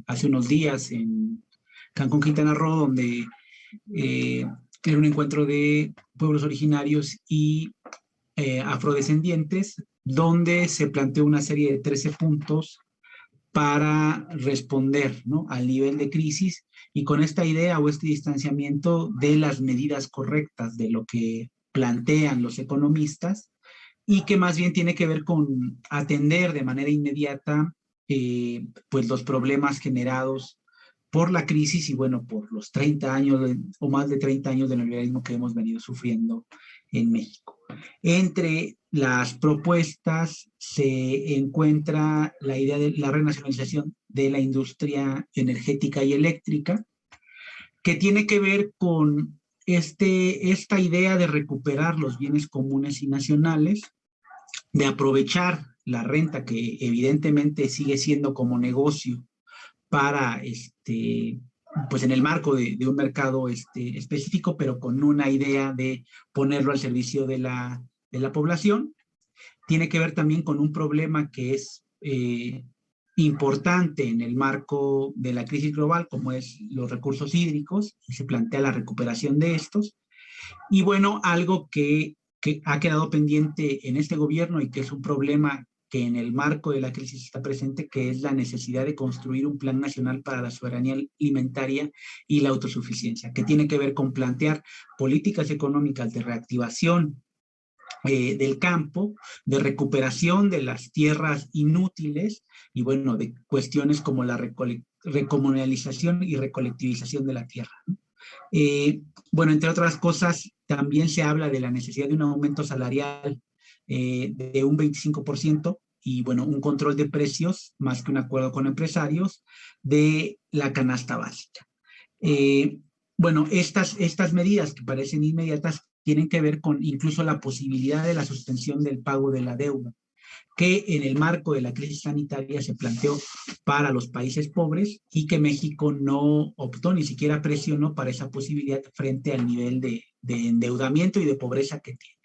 [SPEAKER 2] hace unos días en Cancún, Quintana Roo, donde era un encuentro de pueblos originarios y afrodescendientes, donde se planteó una serie de 13 puntos para responder, ¿no?, al nivel de crisis, y con esta idea o este distanciamiento de las medidas correctas de lo que plantean los economistas, y que más bien tiene que ver con atender de manera inmediata pues los problemas generados por la crisis y bueno, por los 30 años o más de 30 años de neoliberalismo que hemos venido sufriendo en México. Entre las propuestas se encuentra la idea de la renacionalización de la industria energética y eléctrica, que tiene que ver con esta idea de recuperar los bienes comunes y nacionales, de aprovechar la renta que evidentemente sigue siendo como negocio para pues en el marco de un mercado específico, pero con una idea de ponerlo al servicio de la población. Tiene que ver también con un problema que es importante en el marco de la crisis global, como es los recursos hídricos, y se plantea la recuperación de estos. Y bueno, algo que ha quedado pendiente en este gobierno y que es un problema que en el marco de la crisis está presente, que es la necesidad de construir un plan nacional para la soberanía alimentaria y la autosuficiencia, que tiene que ver con plantear políticas económicas de reactivación del campo, de recuperación de las tierras inútiles y bueno, de cuestiones como la recomunalización y recolectivización de la tierra, ¿no? Bueno, entre otras cosas, también se habla de la necesidad de un aumento salarial de un 25% y, bueno, un control de precios, más que un acuerdo con empresarios, de la canasta básica. Bueno, estas medidas que parecen inmediatas tienen que ver con incluso la posibilidad de la suspensión del pago de la deuda, que en el marco de la crisis sanitaria se planteó para los países pobres y que México no optó, ni siquiera presionó para esa posibilidad frente al nivel de endeudamiento y de pobreza que tiene.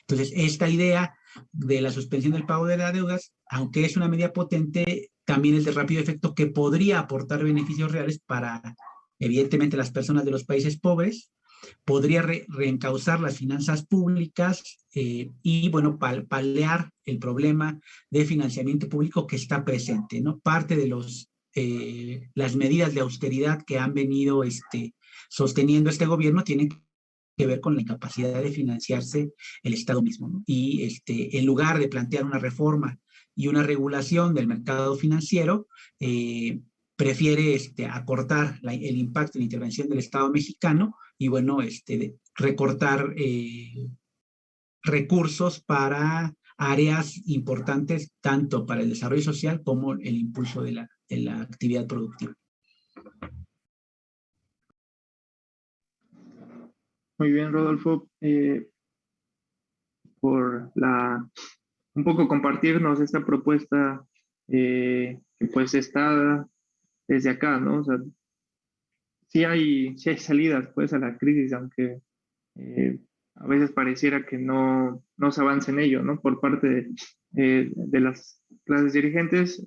[SPEAKER 2] Entonces, esta idea de la suspensión del pago de las deudas, aunque es una medida potente, también es de rápido efecto que podría aportar beneficios reales para, evidentemente, las personas de los países pobres, podría reencauzar las finanzas públicas y, bueno, paliar el problema de financiamiento público que está presente, ¿no? Parte de las medidas de austeridad que han venido sosteniendo este gobierno tienen que ver con la incapacidad de financiarse el Estado mismo, ¿no? Y en lugar de plantear una reforma y una regulación del mercado financiero, prefiere acortar el impacto de la intervención del Estado mexicano y, bueno, recortar recursos para áreas importantes, tanto para el desarrollo social como el impulso de la actividad productiva.
[SPEAKER 1] Muy bien, Rodolfo, por un poco compartirnos esta propuesta que pues está desde acá, ¿no? O sea, sí hay salidas pues a la crisis, aunque a veces pareciera que no se avanza en ello, ¿no? Por parte de las clases dirigentes,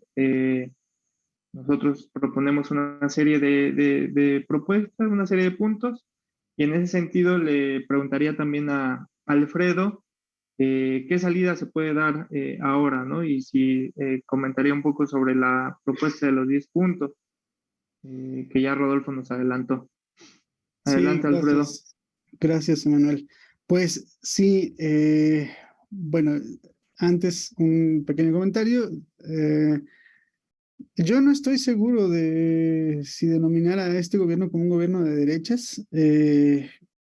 [SPEAKER 1] nosotros proponemos una serie de propuestas, una serie de puntos, y en ese sentido le preguntaría también a Alfredo qué salida se puede dar ahora, ¿no? Y si comentaría un poco sobre la propuesta de los 10 puntos que ya Rodolfo nos adelantó.
[SPEAKER 3] Sí,
[SPEAKER 1] Adelante, Alfredo.
[SPEAKER 3] gracias, Emanuel. Pues sí, bueno, antes un pequeño comentario. Yo no estoy seguro de si denominar a este gobierno como un gobierno de derechas.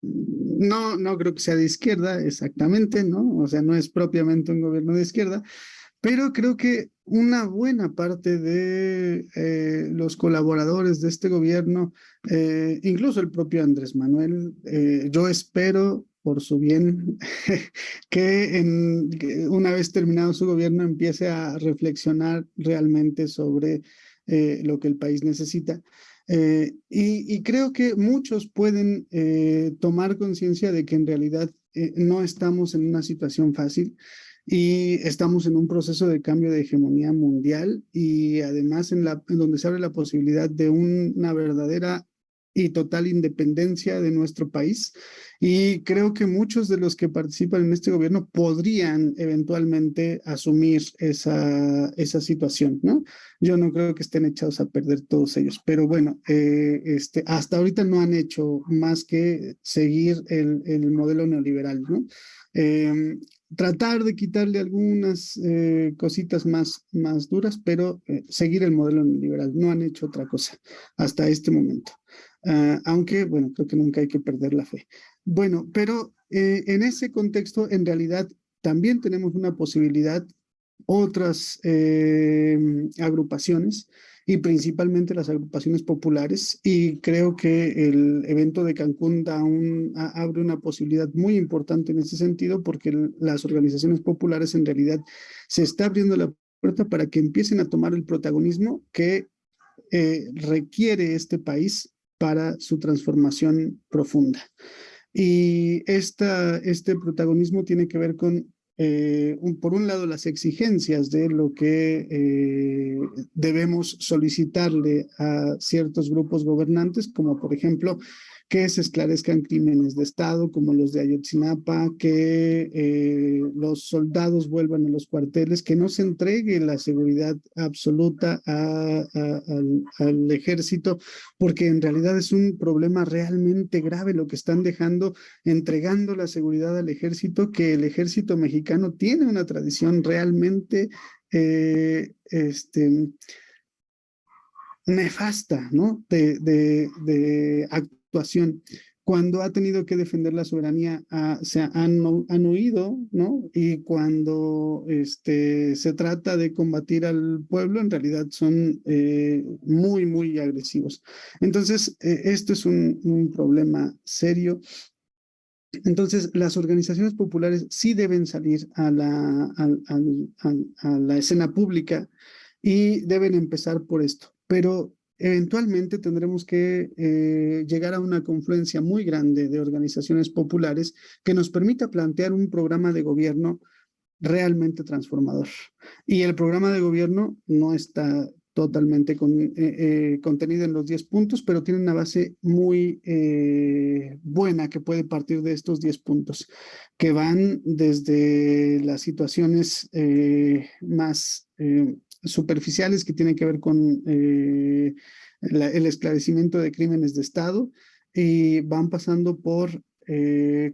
[SPEAKER 3] No creo que sea de izquierda exactamente, ¿no? O sea, no es propiamente un gobierno de izquierda, pero creo que una buena parte de los colaboradores de este gobierno, incluso el propio Andrés Manuel, yo espero por su bien que una vez terminado su gobierno empiece a reflexionar realmente sobre lo que el país necesita. Y creo que muchos pueden tomar conciencia de que en realidad no estamos en una situación fácil y estamos en un proceso de cambio de hegemonía mundial y además en donde se abre la posibilidad de una verdadera y total independencia de nuestro país. Y creo que muchos de los que participan en este gobierno podrían eventualmente asumir esa situación, ¿no? Yo no creo que estén echados a perder todos ellos, pero bueno, hasta ahorita no han hecho más que seguir el modelo neoliberal, ¿no? Tratar de quitarle algunas cositas más duras, pero seguir el modelo neoliberal. No han hecho otra cosa hasta este momento. Aunque, bueno, creo que nunca hay que perder la fe. Bueno, pero en ese contexto, en realidad, también tenemos una posibilidad, otras agrupaciones, y principalmente las agrupaciones populares, y creo que el evento de Cancún abre una posibilidad muy importante en ese sentido, porque las organizaciones populares en realidad se está abriendo la puerta para que empiecen a tomar el protagonismo que requiere este país para su transformación profunda. Y este protagonismo tiene que ver con, por un lado, las exigencias de lo que debemos solicitarle a ciertos grupos gobernantes, como por ejemplo que se esclarezcan crímenes de Estado como los de Ayotzinapa, que los soldados vuelvan a los cuarteles, que no se entregue la seguridad absoluta al ejército, porque en realidad es un problema realmente grave lo que están dejando, entregando la seguridad al ejército, que el ejército mexicano tiene una tradición realmente nefasta, ¿no? De actuación. Cuando ha tenido que defender la soberanía, han huido, ¿no? Y cuando se trata de combatir al pueblo, en realidad son muy agresivos. Entonces, esto es un problema serio. Entonces, las organizaciones populares sí deben salir a la escena pública y deben empezar por esto, pero eventualmente tendremos que llegar a una confluencia muy grande de organizaciones populares que nos permita plantear un programa de gobierno realmente transformador. Y el programa de gobierno no está totalmente contenido en los 10 puntos, pero tiene una base muy buena que puede partir de estos 10 puntos, que van desde las situaciones más superficiales que tienen que ver con el esclarecimiento de crímenes de Estado, y van pasando por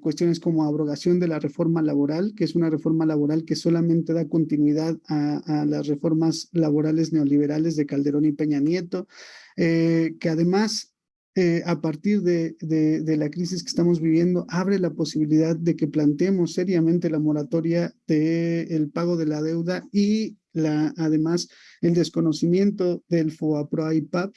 [SPEAKER 3] cuestiones como abrogación de la reforma laboral, que es una reforma laboral que solamente da continuidad a las reformas laborales neoliberales de Calderón y Peña Nieto, que además, a partir de la crisis que estamos viviendo, abre la posibilidad de que planteemos seriamente la moratoria del pago de la deuda y además el desconocimiento del FOAPROA-IPAP,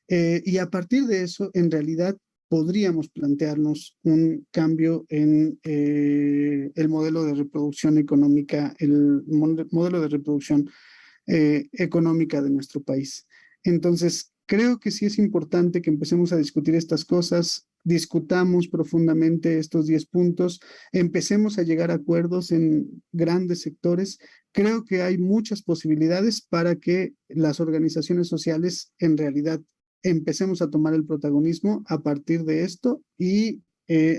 [SPEAKER 3] y a partir de eso, en realidad, podríamos plantearnos un cambio en el modelo de reproducción económica, el modelo de reproducción económica de nuestro país. Entonces, creo que sí es importante que empecemos a discutir estas cosas, discutamos profundamente estos 10 puntos, empecemos a llegar a acuerdos en grandes sectores. Creo que hay muchas posibilidades para que las organizaciones sociales en realidad empecemos a tomar el protagonismo a partir de esto y,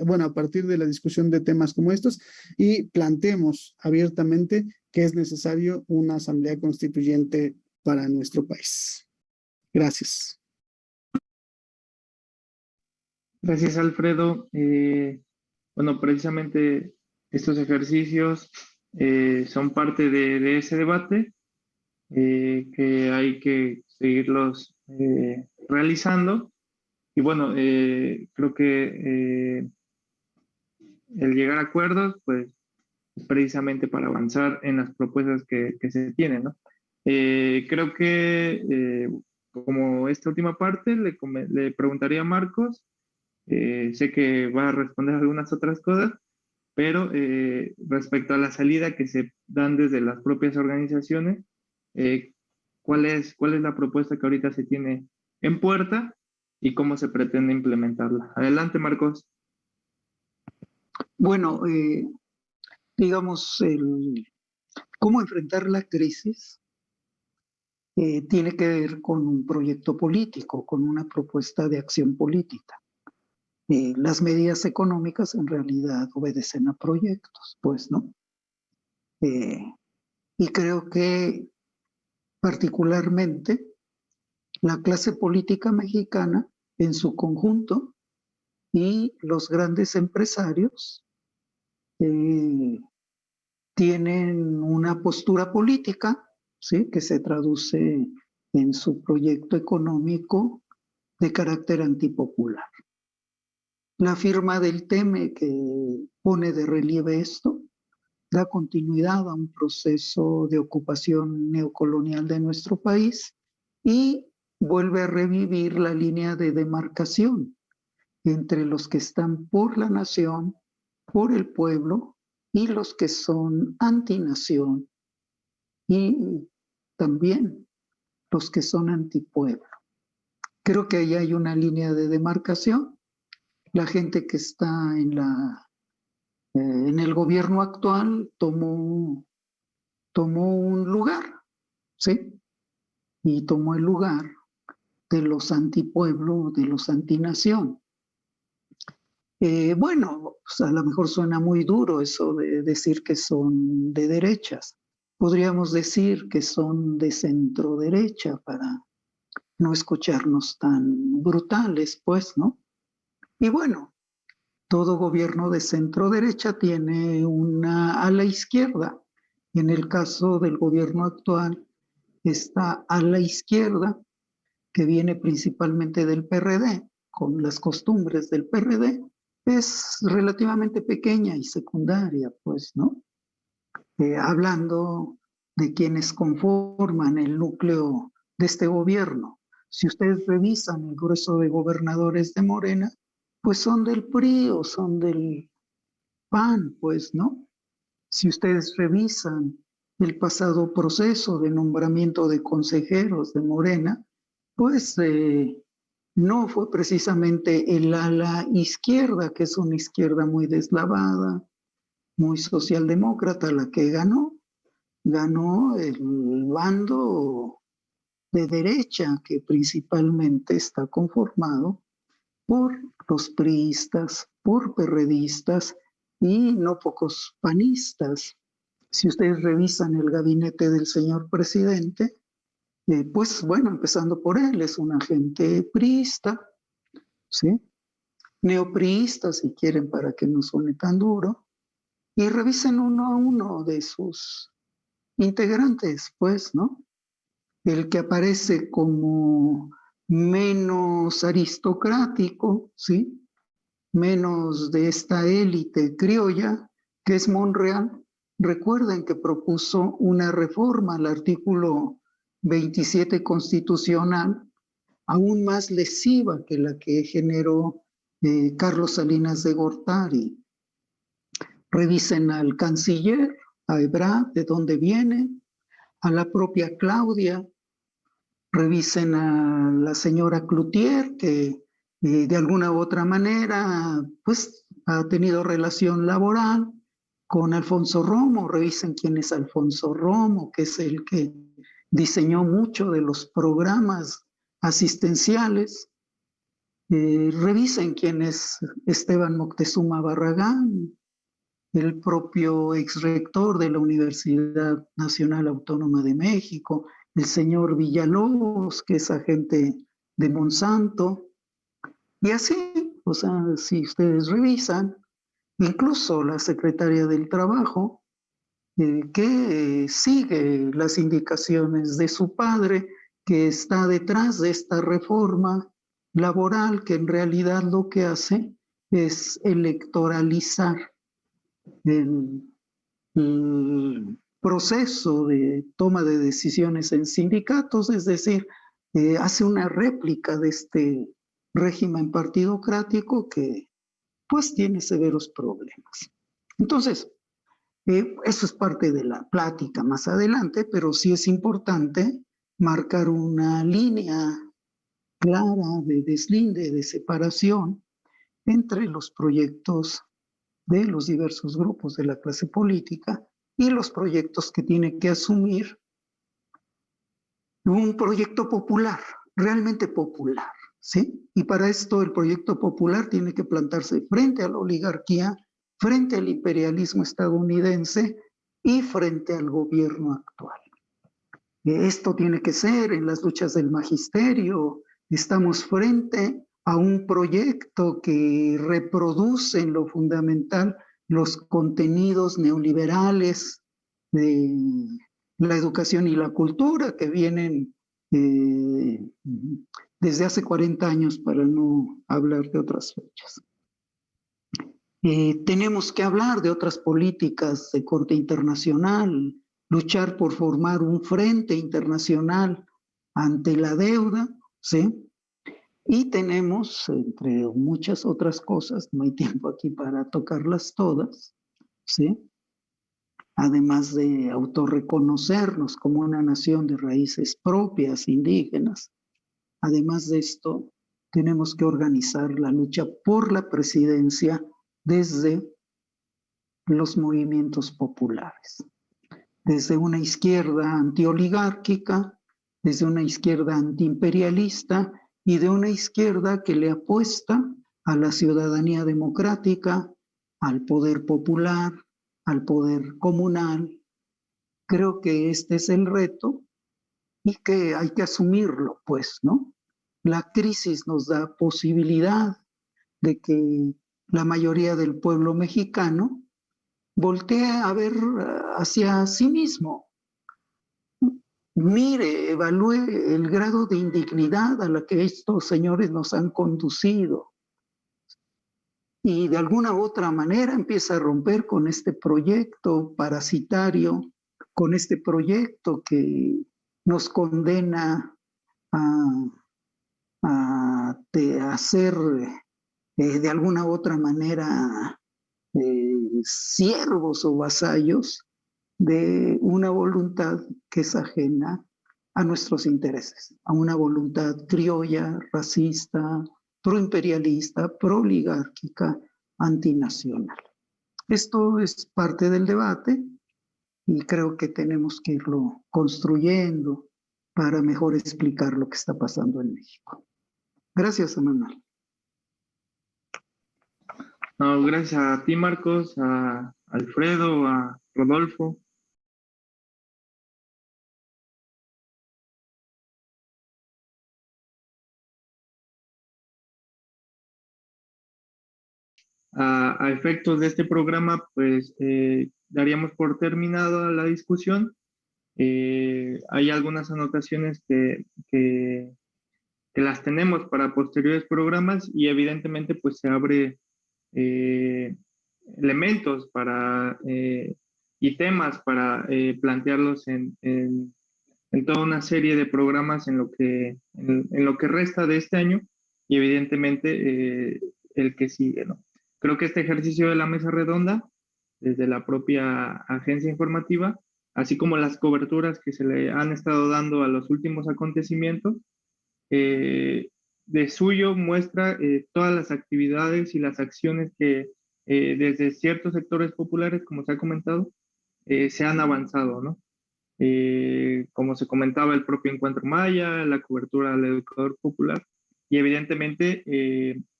[SPEAKER 3] bueno, a partir de la discusión de temas como estos, y planteemos abiertamente que es necesario una asamblea constituyente para nuestro país. Gracias.
[SPEAKER 1] Gracias, Alfredo. Bueno, precisamente estos ejercicios son parte de ese debate que hay que seguirlos realizando. Y bueno, creo que el llegar a acuerdos, pues, es precisamente para avanzar en las propuestas que se tienen, ¿no? Creo que, como esta última parte, le preguntaría a Marcos, sé que va a responder algunas otras cosas, pero respecto a la salida que se dan desde las propias organizaciones, eh, ¿cuál es la propuesta que ahorita se tiene en puerta y cómo se pretende implementarla? Adelante, Marcos.
[SPEAKER 4] Bueno, digamos, cómo enfrentar la crisis tiene que ver con un proyecto político, con una propuesta de acción política. Las medidas económicas en realidad obedecen a proyectos, pues, ¿no? Y creo que particularmente la clase política mexicana en su conjunto y los grandes empresarios tienen una postura política, ¿sí?, que se traduce en su proyecto económico de carácter antipopular. La firma del TEME, que pone de relieve esto, da continuidad a un proceso de ocupación neocolonial de nuestro país y vuelve a revivir la línea de demarcación entre los que están por la nación, por el pueblo, y los que son antinación, y también los que son antipueblo. Creo que ahí hay una línea de demarcación. La gente que está en el gobierno actual tomó un lugar, ¿sí? Y tomó el lugar de los antipueblo, de los antinación. Bueno, pues a lo mejor suena muy duro eso de decir que son de derechas. Podríamos decir que son de centro derecha para no escucharnos tan brutales, pues, ¿no? Y bueno, todo gobierno de centro derecha tiene una ala izquierda. En el caso del gobierno actual, esta ala izquierda, que viene principalmente del PRD, con las costumbres del PRD, es relativamente pequeña y secundaria, pues, ¿no? Hablando de quienes conforman el núcleo de este gobierno. Si ustedes revisan el grueso de gobernadores de Morena, pues son del PRI o son del PAN, pues, ¿no? Si ustedes revisan el pasado proceso de nombramiento de consejeros de Morena, pues no fue precisamente el ala izquierda, que es una izquierda muy deslavada, muy socialdemócrata, la que ganó el bando de derecha, que principalmente está conformado por los priistas, por perredistas y no pocos panistas. Si ustedes revisan el gabinete del señor presidente, pues bueno, empezando por él, es un agente priista, ¿sí? Neopriista, si quieren, para que no suene tan duro, y revisen uno a uno de sus integrantes, pues, ¿no? El que aparece como menos aristocrático, ¿sí?, menos de esta élite criolla, que es Monreal. Recuerden que propuso una reforma al artículo 27 constitucional, aún más lesiva que la que generó Carlos Salinas de Gortari. Revisen al canciller, a Ebrard, de dónde viene, a la propia Claudia. Revisen a la señora Cloutier, que de alguna u otra manera pues ha tenido relación laboral con Alfonso Romo. Revisen quién es Alfonso Romo, que es el que diseñó mucho de los programas asistenciales. Revisen quién es Esteban Moctezuma Barragán, el propio exrector de la Universidad Nacional Autónoma de México, el señor Villalobos, que es agente de Monsanto, y así, o sea, si ustedes revisan, incluso la secretaria del Trabajo, que sigue las indicaciones de su padre, que está detrás de esta reforma laboral, que en realidad lo que hace es electoralizar el proceso de toma de decisiones en sindicatos, es decir, hace una réplica de este régimen partidocrático que pues tiene severos problemas. Entonces, eso es parte de la plática más adelante, pero sí es importante marcar una línea clara de deslinde, de separación entre los proyectos de los diversos grupos de la clase política y los proyectos que tiene que asumir un proyecto popular, realmente popular, ¿sí? Y para esto el proyecto popular tiene que plantarse frente a la oligarquía, frente al imperialismo estadounidense y frente al gobierno actual. Esto tiene que ser en las luchas del magisterio. Estamos frente a un proyecto que reproduce en lo fundamental los contenidos neoliberales de la educación y la cultura que vienen desde hace 40 años, para no hablar de otras fechas. Tenemos que hablar de otras políticas de corte internacional, luchar por formar un frente internacional ante la deuda, ¿sí? Y tenemos, entre muchas otras cosas, no hay tiempo aquí para tocarlas todas, ¿sí? Además de autorreconocernos como una nación de raíces propias, indígenas, además de esto, tenemos que organizar la lucha por la presidencia desde los movimientos populares, desde una izquierda antioligárquica, desde una izquierda antiimperialista y de una izquierda que le apuesta a la ciudadanía democrática, al poder popular, al poder comunal. Creo que este es el reto y que hay que asumirlo, pues, ¿no? La crisis nos da posibilidad de que la mayoría del pueblo mexicano voltee a ver hacia sí mismo. Mire, evalúe el grado de indignidad a la que estos señores nos han conducido y de alguna u otra manera empieza a romper con este proyecto parasitario, con este proyecto que nos condena a hacer de alguna u otra manera siervos o vasallos de una voluntad que es ajena a nuestros intereses, a una voluntad criolla, racista, proimperialista, prooligárquica, antinacional. Esto es parte del debate y creo que tenemos que irlo construyendo para mejor explicar lo que está pasando en México. Gracias, Emanuel.
[SPEAKER 1] No, gracias a ti, Marcos, a Alfredo, a Rodolfo. A efectos de este programa, pues daríamos por terminada la discusión. Hay algunas anotaciones que las tenemos para posteriores programas y evidentemente pues se abre elementos para y temas para plantearlos en toda una serie de programas en lo que resta de este año y evidentemente el que sigue, ¿no? Creo que este ejercicio de la mesa redonda, desde la propia agencia informativa, así como las coberturas que se le han estado dando a los últimos acontecimientos, de suyo muestra todas las actividades y las acciones que desde ciertos sectores populares, como se ha comentado, se han avanzado, ¿no? Como se comentaba, el propio Encuentro Maya, la cobertura al educador popular y evidentemente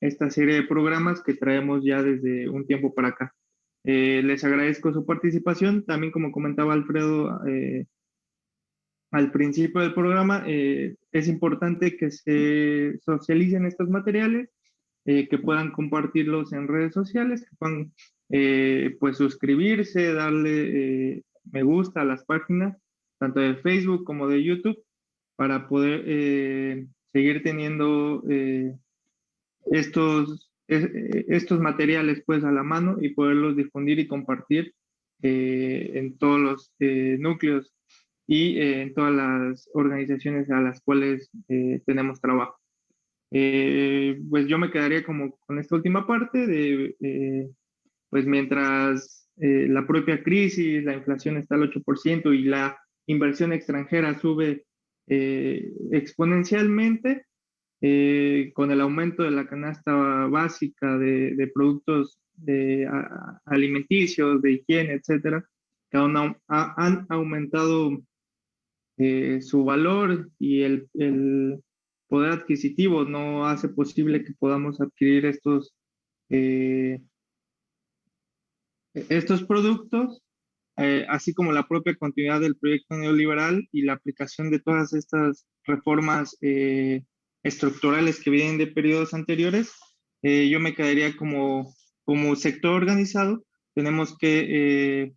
[SPEAKER 1] esta serie de programas que traemos ya desde un tiempo para acá. Les agradezco su participación. También, como comentaba Alfredo al principio del programa, es importante que se socialicen estos materiales, que puedan compartirlos en redes sociales, que puedan pues suscribirse, darle me gusta a las páginas, tanto de Facebook como de YouTube, para poder seguir teniendo estos materiales pues a la mano y poderlos difundir y compartir en todos los núcleos y en todas las organizaciones a las cuales tenemos trabajo. Pues yo me quedaría como con esta última parte de, pues mientras la propia crisis, la inflación está al 8% y la inversión extranjera sube exponencialmente, con el aumento de la canasta básica de productos alimenticios, de higiene, etcétera, que han aumentado su valor y el poder adquisitivo no hace posible que podamos adquirir estos productos, así como la propia continuidad del proyecto neoliberal y la aplicación de todas estas reformas estructurales que vienen de periodos anteriores. Yo me quedaría como sector organizado. Tenemos que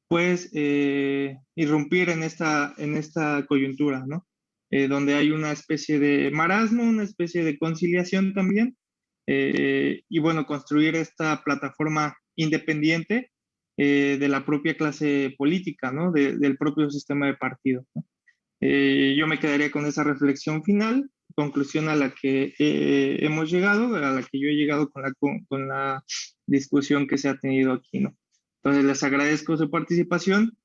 [SPEAKER 1] pues irrumpir en esta coyuntura, ¿no? Donde hay una especie de marasmo, una especie de conciliación también, y bueno, construir esta plataforma independiente de la propia clase política, ¿no? Del propio sistema de partidos, ¿no? Yo me quedaría con esa reflexión final, conclusión a la que hemos llegado, a la que yo he llegado con la discusión que se ha tenido aquí, ¿no? Entonces les agradezco su participación.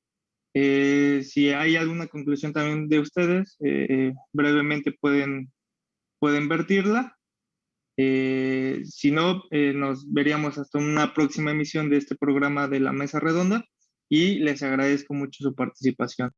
[SPEAKER 1] Si hay alguna conclusión también de ustedes, brevemente pueden vertirla. Si no, nos veríamos hasta una próxima emisión de este programa de la Mesa Redonda y les agradezco mucho su participación.